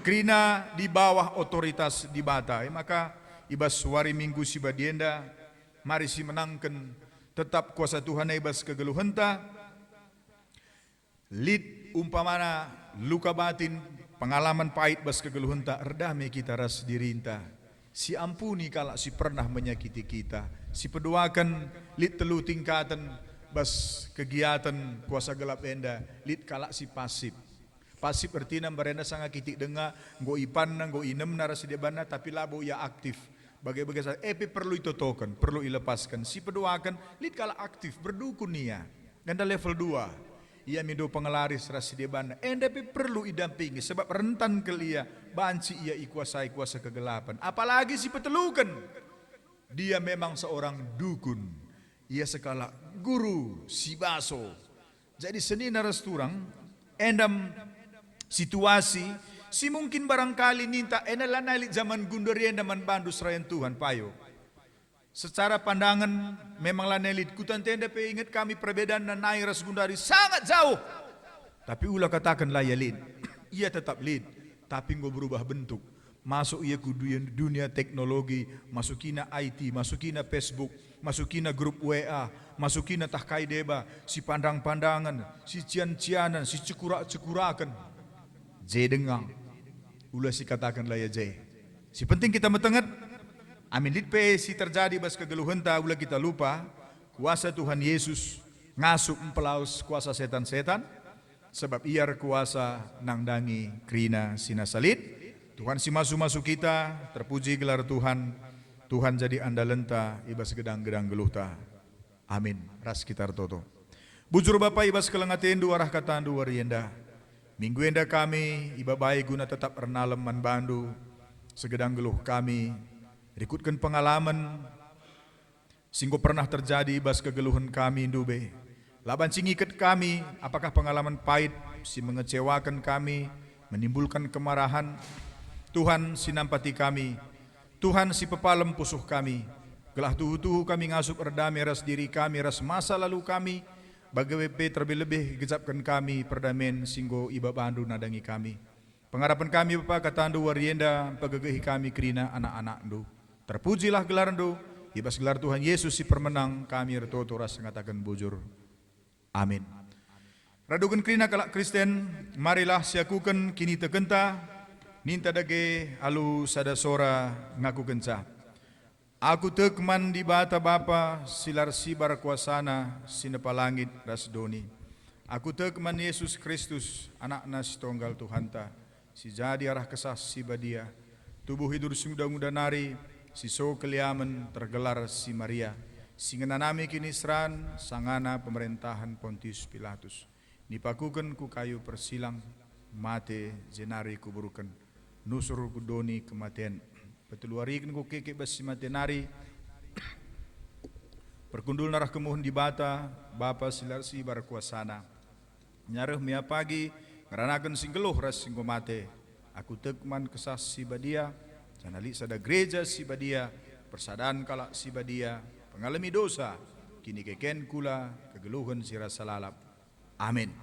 Krina di bawah otoritas di bata. Maka ibas wari minggu si badienda. Mari si menangkan tetap kuasa Tuhan ibas kegeluhenta. Lid umpamana luka batin, pengalaman pahit bas kegeluhenta, redame kita ras dirinta. Si ampuni kalau si pernah menyakiti kita. Si peduakan lid telu tingkatan bas kegiatan kuasa gelap enda. Lid kalau si pasif. Pasif artinya berenda sangat kitik dengar, nggo ipan nggo inem narasi debana tapi labo ya aktif. Bagai-bagai epi perlu itotokan, perlu ilepaskan. Si peduakan lid kalau aktif berdukun nia. Ganda level 2. Ia mido pengelaris rasi debana. NDP perlu idampingi sebab rentan kelia banci ia ikuasai kuasa kegelapan. Apalagi si petelukan. Dia memang seorang dukun. Ia sekala guru si baso. Jadi seni naras turang endam situasi si mungkin barangkali ninta enalanalit zaman gunduri endaman bandu serayan Tuhan payo. Secara pandangan memanglah nelit kutan tenda pe ingat kami perbedaan dan naik ras gundari sangat jauh. Tapi ulah katakanlah ya lid. Ia tetap lid, tapi nggak berubah bentuk. Masuk ia ke dunia teknologi, masukin IT, masukin Facebook, masukin grup WA, masukin tahkai deba, si pandang-pandangan, si cian-cianan, si cekurak-cekurakan. J dengang. Ulah si katakanlah ya J. Si penting kita metenget. Amin litpe si terjadi bas kegeluhenta ulah kita lupa kuasa Tuhan Yesus ngasup mempelaus kuasa setan-setan sebab ia kuasa nangdangi krina sinasalit. Tuhan si masuk kita terpuji gelar Tuhan. Tuhan jadi andalenta ibas gedang-gedang geluhta. Amin. Ras kita toto. Bujur Bapa ibas kelengatendu arah katandu warienda. Minggu enda kami iba baik guna tetap ernalem manbandu segedang geluh kami. Rikutkan pengalaman singgo pernah terjadi bas kegeluhan kami ndube. Laban singiket kami, apakah pengalaman pahit si mengecewakan kami, menimbulkan kemarahan. Tuhan si nampati kami, Tuhan si pepalem pusuh kami. Gelah tuhu-tuhu kami ngasup erdami ras diri kami, ras masa lalu kami. Bagaimana terlebih gejapkan kami perdamen singgo iba bandu nadangi kami. Pengharapan kami Bapa katandu warienda pagagehi kami krina anak-anak ndu. Terpujilah gelar ndu, ibas gelar Tuhan Yesus si permenang kami retoto ras ngatakan bujur. Amin. Radukan krina kalak Kristen, marilah siakukan kini tekenta, ninta dage alu sada sora ngaku kenca. Aku tekman di bata Bapa silar sibar kuasana sinepalangit ras doni. Aku tekman Yesus Kristus anak nas tonggal Tuhanta, si jadi arah kesah si badia, tubuh hidur muda-muda nari, si so keliaman tergelar si Maria, si ngenanami kini seran sangana pemerintahan Pontius Pilatus. Nipakukan ku kayu persilang, mate jenari kuburukan, nusur kudoni kematian. Peteluarikan ku keke basi matenari, perkundul narah kemuhun di bata, Bapa silar si barkuasana. Nyaruh mia pagi, ngeranakan singgeluh ras singgo mate. Aku tekman kesas si badia, sanali sada gereja si badia, persadaan kala si badia, pengalami dosa, kini keken kula kegeluhan si rasa lalap. Amin.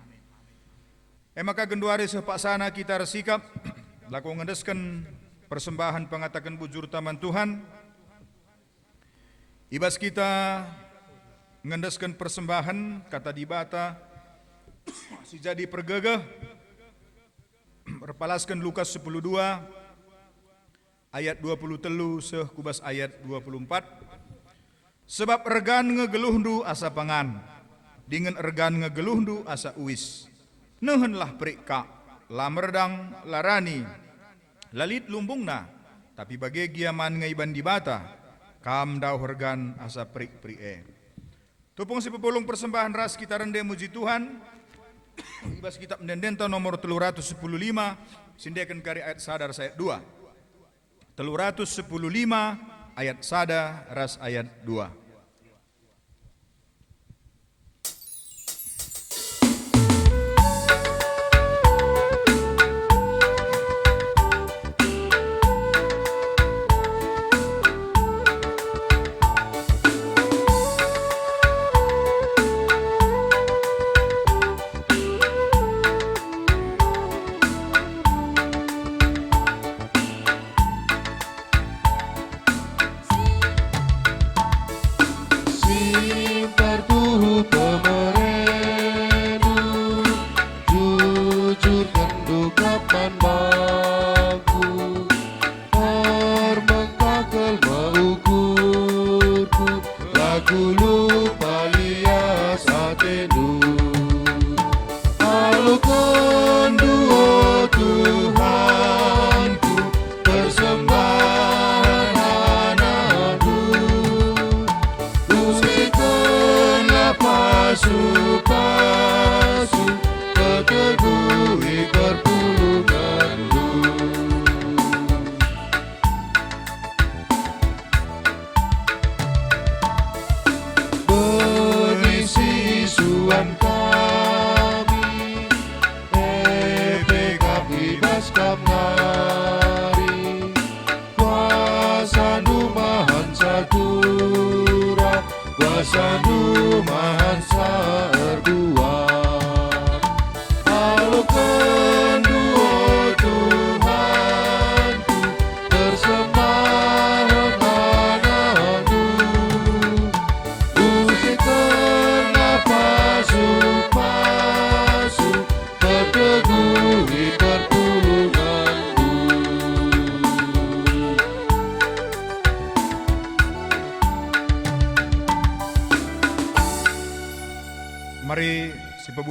Maka genduari sepaksana kita resikap, laku ngendeskan persembahan pengatakan bujur taman Tuhan. Ibas kita ngendeskan persembahan kata di bata, si jadi pergegeh, berpalaskan Lukas 10:2 ayat 23 seh kubas ayat 24. Sebab ergan ngegeluhndu asa pangan, dengan ergan ngegeluhndu asa uis. Nehenlah perikka, lamerdang larani, lalit lumbungna, tapi bagi giaman ngaiban di bata, kam dau hergan asa perik-perik. Tupung si pepulung persembahan ras kita rende muji Tuhan. Ibas kitab mendendenta nomor 315, sindekan kari ayat sadar ayat 2. 315 ayat sada ras ayat 2.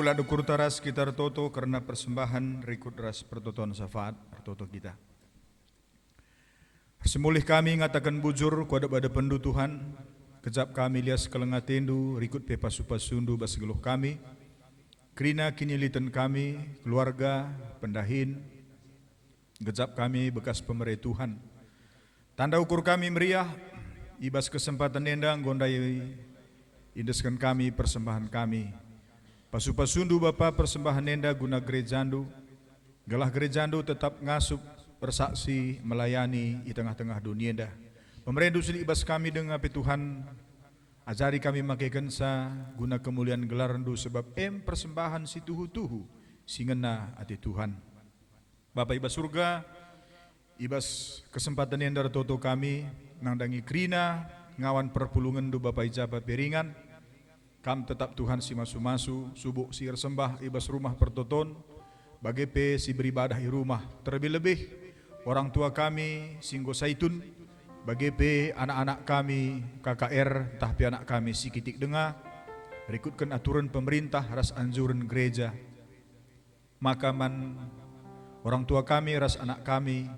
pebulan ukur taras kita toto karena persembahan rikut ras pertoton syafaat pertoto kita. Semulih kami ngatakan bujur kuada pada pendu Tuhan, kejap kami lias kelengatendu rikut pe pasu-pasundu basgeluh kami, krina kinilitan kami, keluarga, pendahin, kejap kami bekas pemerintah Tuhan. Tanda ukur kami meriah, ibas kesempatan endang gondai indeskan kami persembahan kami. Pasu-pasundu Bapa persembahan nenda guna gerejandu, gelah gerejandu tetap ngasup bersaksi melayani di tengah-tengah dunia dah. Pemerintah sini ibas kami dengan api Tuhan, ajari kami makai gensa guna kemuliaan gelar rendu sebab persembahan si tuhu-tuhu singena ati Tuhan. Bapa ibas surga, ibas kesempatan yang dari toto kami nangdangi krina ngawan perpulungan du Bapa ijabah beringan. Kam tetap Tuhan si masu-masu subuk si sembah ibas rumah pertoton bagi pe si beribadah di rumah. Terlebih-lebih orang tua kami Singgo Saitun, bagi pe anak-anak kami KKR, tapi anak kami si Kitik Denga, berikutkan aturan pemerintah ras anjuran gereja. Maka man orang tua kami ras anak kami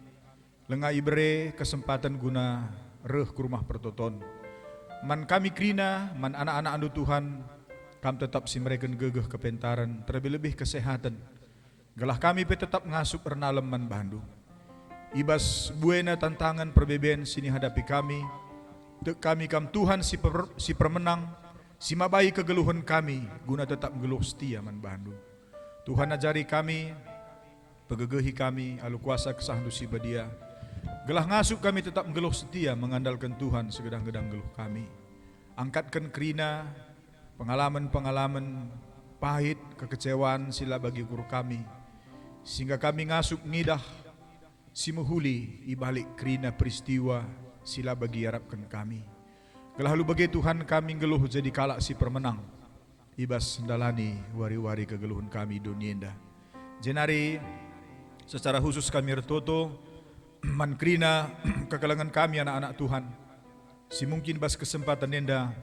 lenga ibre kesempatan guna reh ke rumah pertoton. Man kami krina, man anak-anak andu Tuhan, kam tetap si mereka gegeh kepentaran, terlebih-lebih kesehatan. Gelah kami pe tetap ngasup ernalem man Bandung. Ibas buena tantangan perbeben sini hadapi kami. Dek kami kam Tuhan si permenang, si mabai kegeluhan kami, guna tetap geluh setia man Bandung. Tuhan ajari kami, pegegehi kami, alu kuasa kesahandu si badia. Gelah ngasup kami tetap geluh setia mengandalkan Tuhan segedang-gedang geluh kami. Angkatkan krina, pengalaman-pengalaman pahit, kekecewaan sila bagi guru kami. Sehingga kami ngasup ngidah si muhuli ibalik krina peristiwa sila bagi harapkan kami. Gelah lu bagi Tuhan kami geluh jadi kalak si permenang. Ibas sendalani wari-wari kegeluhan kami dunia. Jenari secara khusus kami retoto man krina kekalangan kami anak-anak Tuhan. Si mungkin bas kesempatan nenda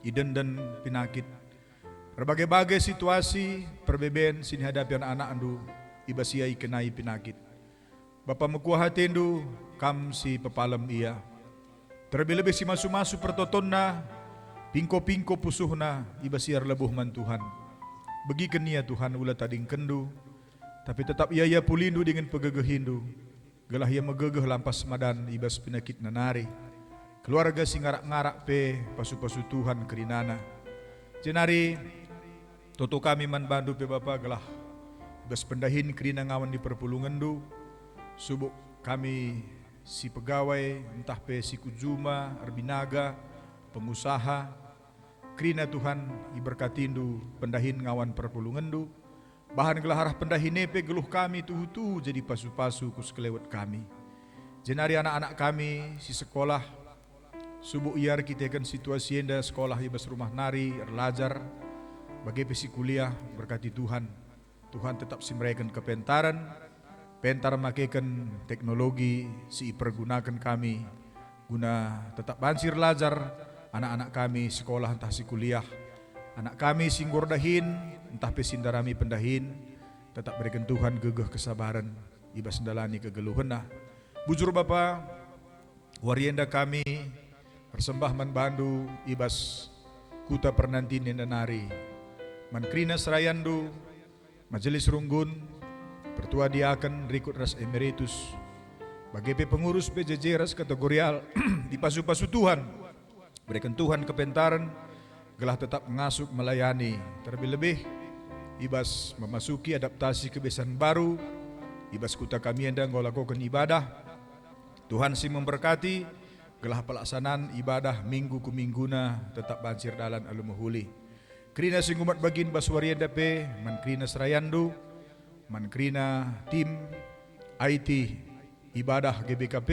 iden dan penyakit. Berbagai-bagai situasi perbeben sini hadapi anak-anak andu ibas ia kenai penyakit. Bapa mekuah hatendu kam si pepalem ia. Terlebih-lebih si masu-masu pertotonna, pingko-pingko pusuhna ibasiar lebuh man Tuhan. Begikan ia Tuhan ulah tading kendu, tapi tetap ia pulindu dengan pegegehindu. Gelah ia megegeh lampas madan ibas penyakit nanari. Keluarga si ngarak-ngarak pe pasu-pasu Tuhan kerinana. Jenari toto kami man bandu pe Bapa gelah ibas pendahin kerina ngawan di perpulungan du. Subuk kami si pegawai, entah pe si kujuma, arbinaga, pengusaha, krina Tuhan iberkatindu pendahin ngawan perpulungandu, bahan gelah pendahin nepe geluh kami tuhu-tuhu jadi pasu-pasu kus kelewat kami. Jenari anak-anak kami si sekolah, subuk iar kita kan situasi enda sekolah ibas rumah nari, erlajar, bagi pe si kuliah berkati Tuhan. Tuhan tetap si mereka kepentaran, pentar makaikan teknologi si pergunakan kami guna tetap bansir lajar anak-anak kami sekolah entah si kuliah, anak kami singgur dahin entah pesindarami pendahin, tetap berikan Tuhan gegeh kesabaran ibas ndalani kegeluhena. Bujur Bapa warienda kami persembah man bandu ibas kuta pernantin nenda nari man krina serayandu majelis runggun Pertua diaken rikut ras emeritus bagi pengurus PJJ ras kategorial di pasu-pasu Tuhan. Berikan Tuhan kepentaran gelah tetap ngasup melayani. Terlebih-lebih ibas memasuki adaptasi kebiasaan baru. Ibas kuta kami endang ngolakokan ibadah. Tuhan si memberkati gelah pelaksanaan ibadah minggu ke mingguna tetap bancir dalan alumuhuli. Krina singumat bagin baswarianda pe man krina serayandu. Mankrina tim IT ibadah GBKP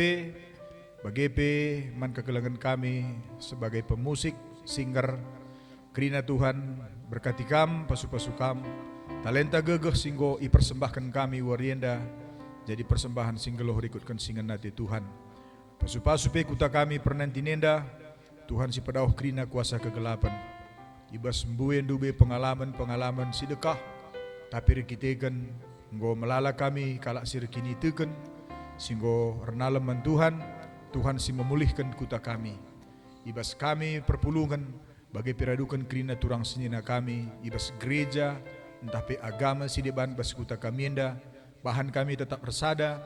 bagepe man kegelangan kami sebagai pemusik singer krina Tuhan berkati kam pasu-pasu kam talenta gegeh singgo ipersembahkan kami warienda jadi persembahan singgeloh rikutkan singan nati Tuhan pasu-pasu pe kuta kami pernantinenda Tuhan si pedauh krina kuasa kegelapan ibas mbuyen dube pengalaman-pengalaman sedekah, tapi rikitekan nggo melala kami kalak sir kini teken, singgo renaleman Tuhan si memulihkan kuta kami. Ibas kami perpulungan bagai piradukan kerina turang senina kami, ibas gereja, entah pe agama si deban bas kuta kami enda, bahan kami tetap bersada,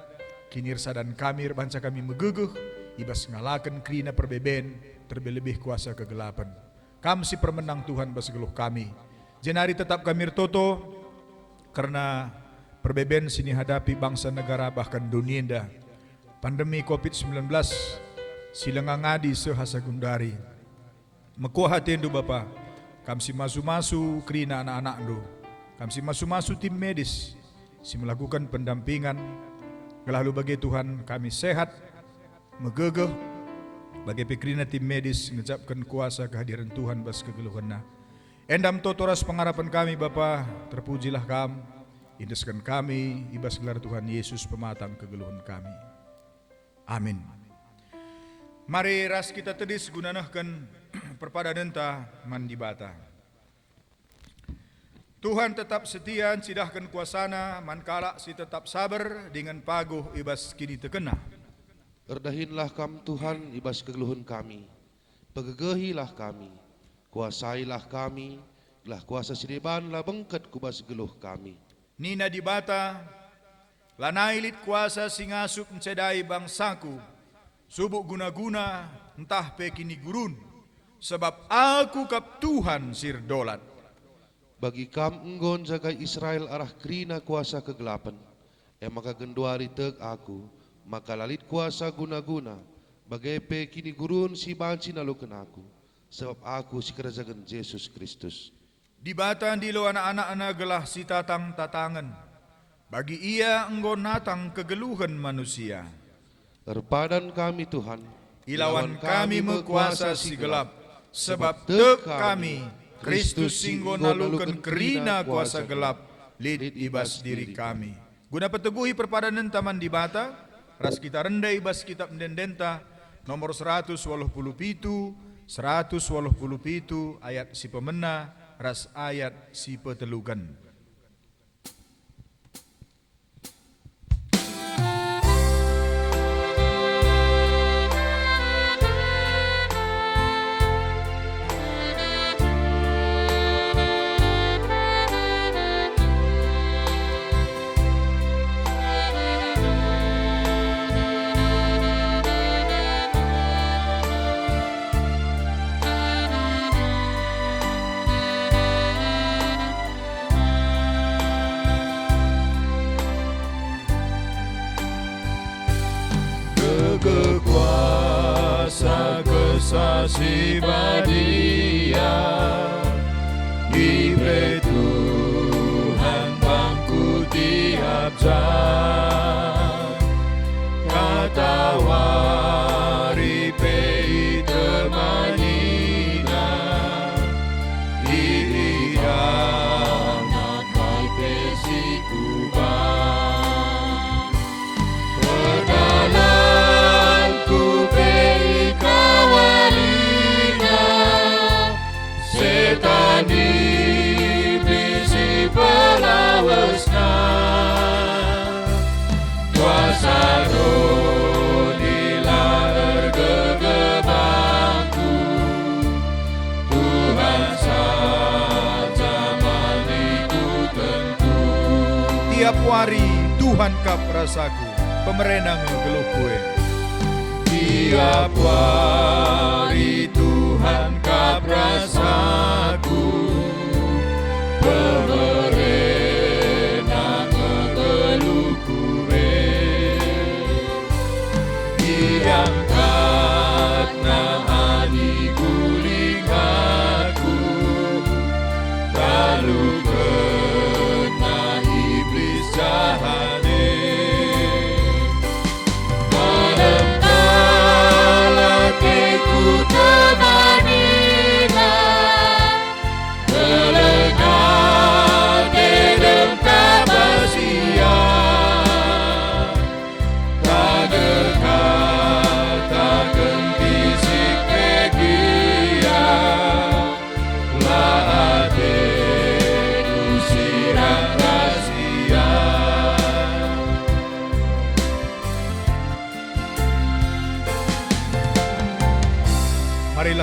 kini sadan kami banca kami megeguh, ibas ngalakan kerina perbeben, terlebih kuasa kegelapan. Kam si permenang Tuhan bas geluh kami. Jenari tetap kami toto, karena perbeben sini hadapi bangsa negara bahkan dunia enda. Pandemi COVID-19 silang ngadi sehasa gundari. Mekuhatin do Bapa, kam si masu-masu kerina anak-anak do. Kam si masu-masu tim medis, si melakukan pendampingan. Lalu bagi Tuhan kami sehat, megegeh, bagi pikrina tim medis ngecapkan kuasa kehadiran Tuhan bas kegeluhanna. Endam totoras pengharapan kami Bapa, terpujilah kam, indeskan kami, ibas gelar Tuhan Yesus pematang kegeluhan kami. Amin. Mari ras kita tedis gunanahkan perpada denta mandibata. Tuhan tetap setia sidahkan kuasana, mankala si tetap sabar dengan paguh ibas kini tekena. Erdahinlah kam Tuhan ibas kegeluhan kami, pegegehilah kami, kuasailah kami, lah kuasa sideban lah bengket kubas geluh kami. Nina dibata, lanailit kuasa singasup mencedai bangsaku, subuk guna-guna entah pekini gurun, sebab aku kap Tuhan sir dolat. Bagi kam enggon jagai Israel arah kerina kuasa kegelapan, maka genduari teg aku, maka lalit kuasa guna-guna, bagai pekini gurun si banci nalukan aku, sebab aku si kerajakan Yesus Kristus. Dibatan dilo anak-anak gelah si tatang-tatangan, bagi ia enggon natang kegeluhan manusia. Terpadan kami Tuhan, Ilawan kami mekuasa si gelap, sebab tek kami, Kristus singgo nalukan kerina kuasa gelap, lid ibas diri kami. Guna peteguhi perpadanan taman dibata, ras kita rendai ibas kitab mendendenta, nomor 187, ayat si pemena, ras ayat si petelugan. Kekuasa kesasiba dia, Ibre Tuhan bangku tiap jam, kata wari pei temanina, iidam nakai pesi kubang, perdalanku pei kawalina, setan iblis pelawasna, kuasa roh dilar gegebangku, Tuhan saja maliku tentu. Tiap hari Tuhan kap rasaku, pemerenang geluh kue. Tiap hari Tuhan kap rasaku, pemerenang geluh kue. Diangkat na ani guling aku, lalu kena iblis jahane. Manengkala ku temanina,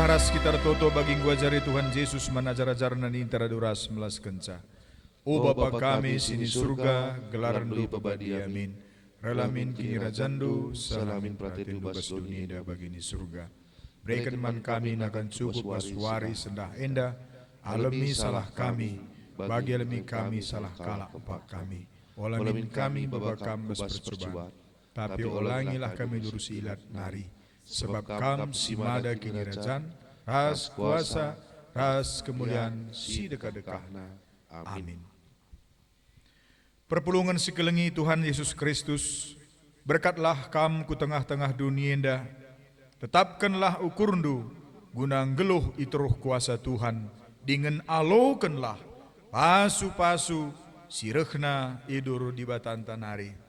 ras kita toto bagi guajari Tuhan Yesus manajar-ajar nani intaraduras melas kenca. O Bapa kami sini surga, gelaran du pabadi amin. Relamin kini rajandu, salamin praten bas dunia ida bagini surga. Berikan man kami nakan cukup waswari sendah enda, alami salah kami, bagi alami kami salah kalah empat kami. Olamin kami babakam bas percobaan, tapi ulangilah kami lurusi ilat nari. Sebab kam si mada kini rajan, ras kuasa, ras kemuliaan si dekat-dekahna. Amin. Perpulungan sekelengi Tuhan Yesus Kristus, berkatlah kam ku tengah-tengah dunia indah, tetapkanlah ukurndu, gunang geluh itruh kuasa Tuhan, dengan alokenlah pasu-pasu sirehna idur di batan tanari.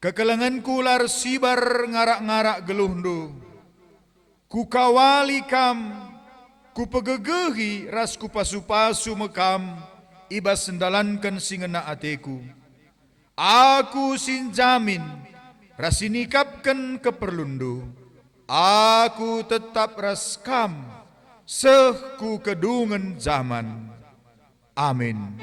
Kekelengan kular sibar ngarak-ngarak geluhndu, ku kawali kam, ku pegegehi ras ku pasu-pasu mekam, ibas sendalankan singena ateku. Aku sinjamin, ras sinikapkan keperlundu, aku tetap ras kam, seh ku kedungan zaman. Amin.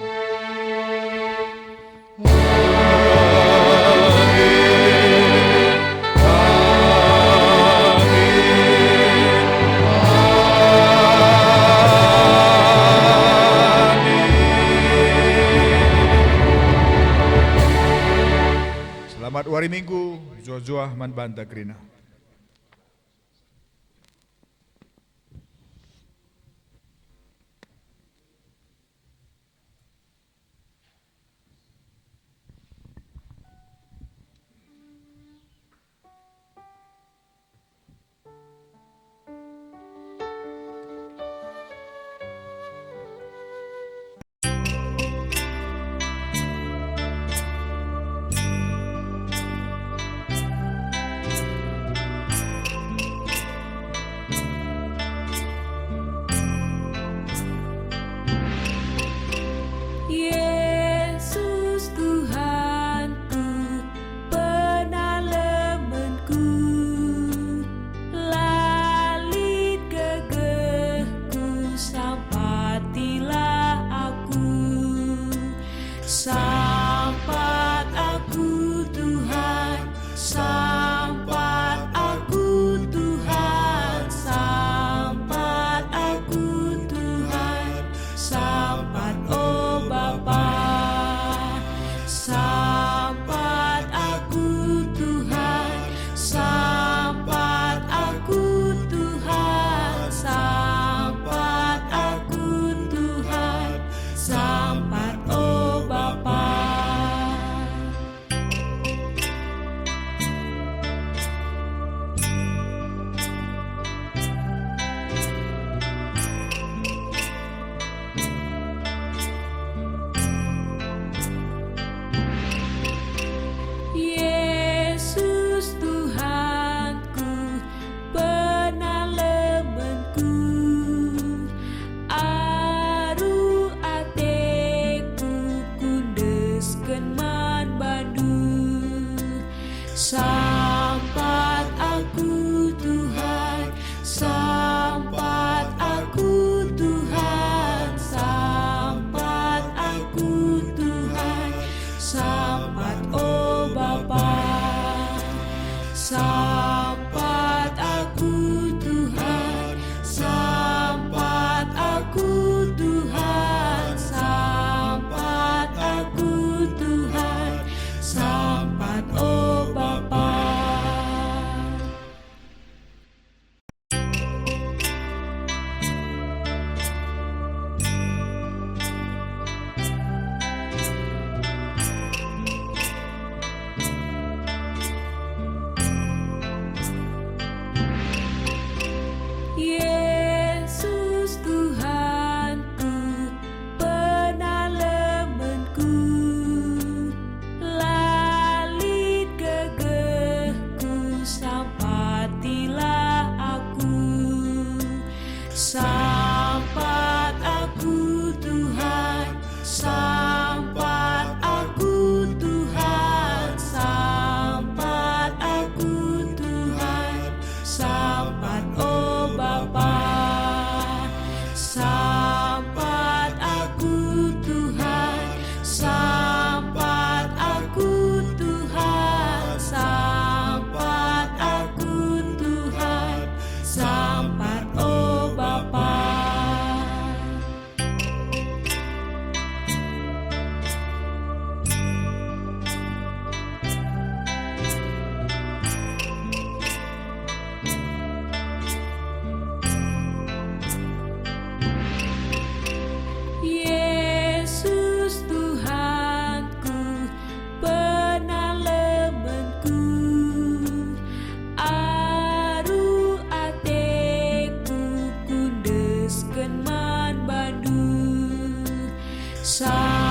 Selamat hari Minggu, Jojoah man banta krina. Yesus Tuhanku, penalemenku, lalit gegehku, sampatilah aku, sampat aku Tuhan, sampat aku Tuhan, sampat aku Tuhan, sampat oh Bapa, sampat aku Tuhan, sampat aku Tuhan, sampat aku Tuhan, sampat oh Bapa. Yesus Tuhanku, penalemenku, aru ateku kundeskeun man bandu, sampat aku Tuhan, sampat aku Tuhan, sampat aku Tuhan, sampat oh Bapa, sampat aku Tuhan, sampat aku Tuhan, sampat aku Tuhan, sampat oh Bapa. Sampat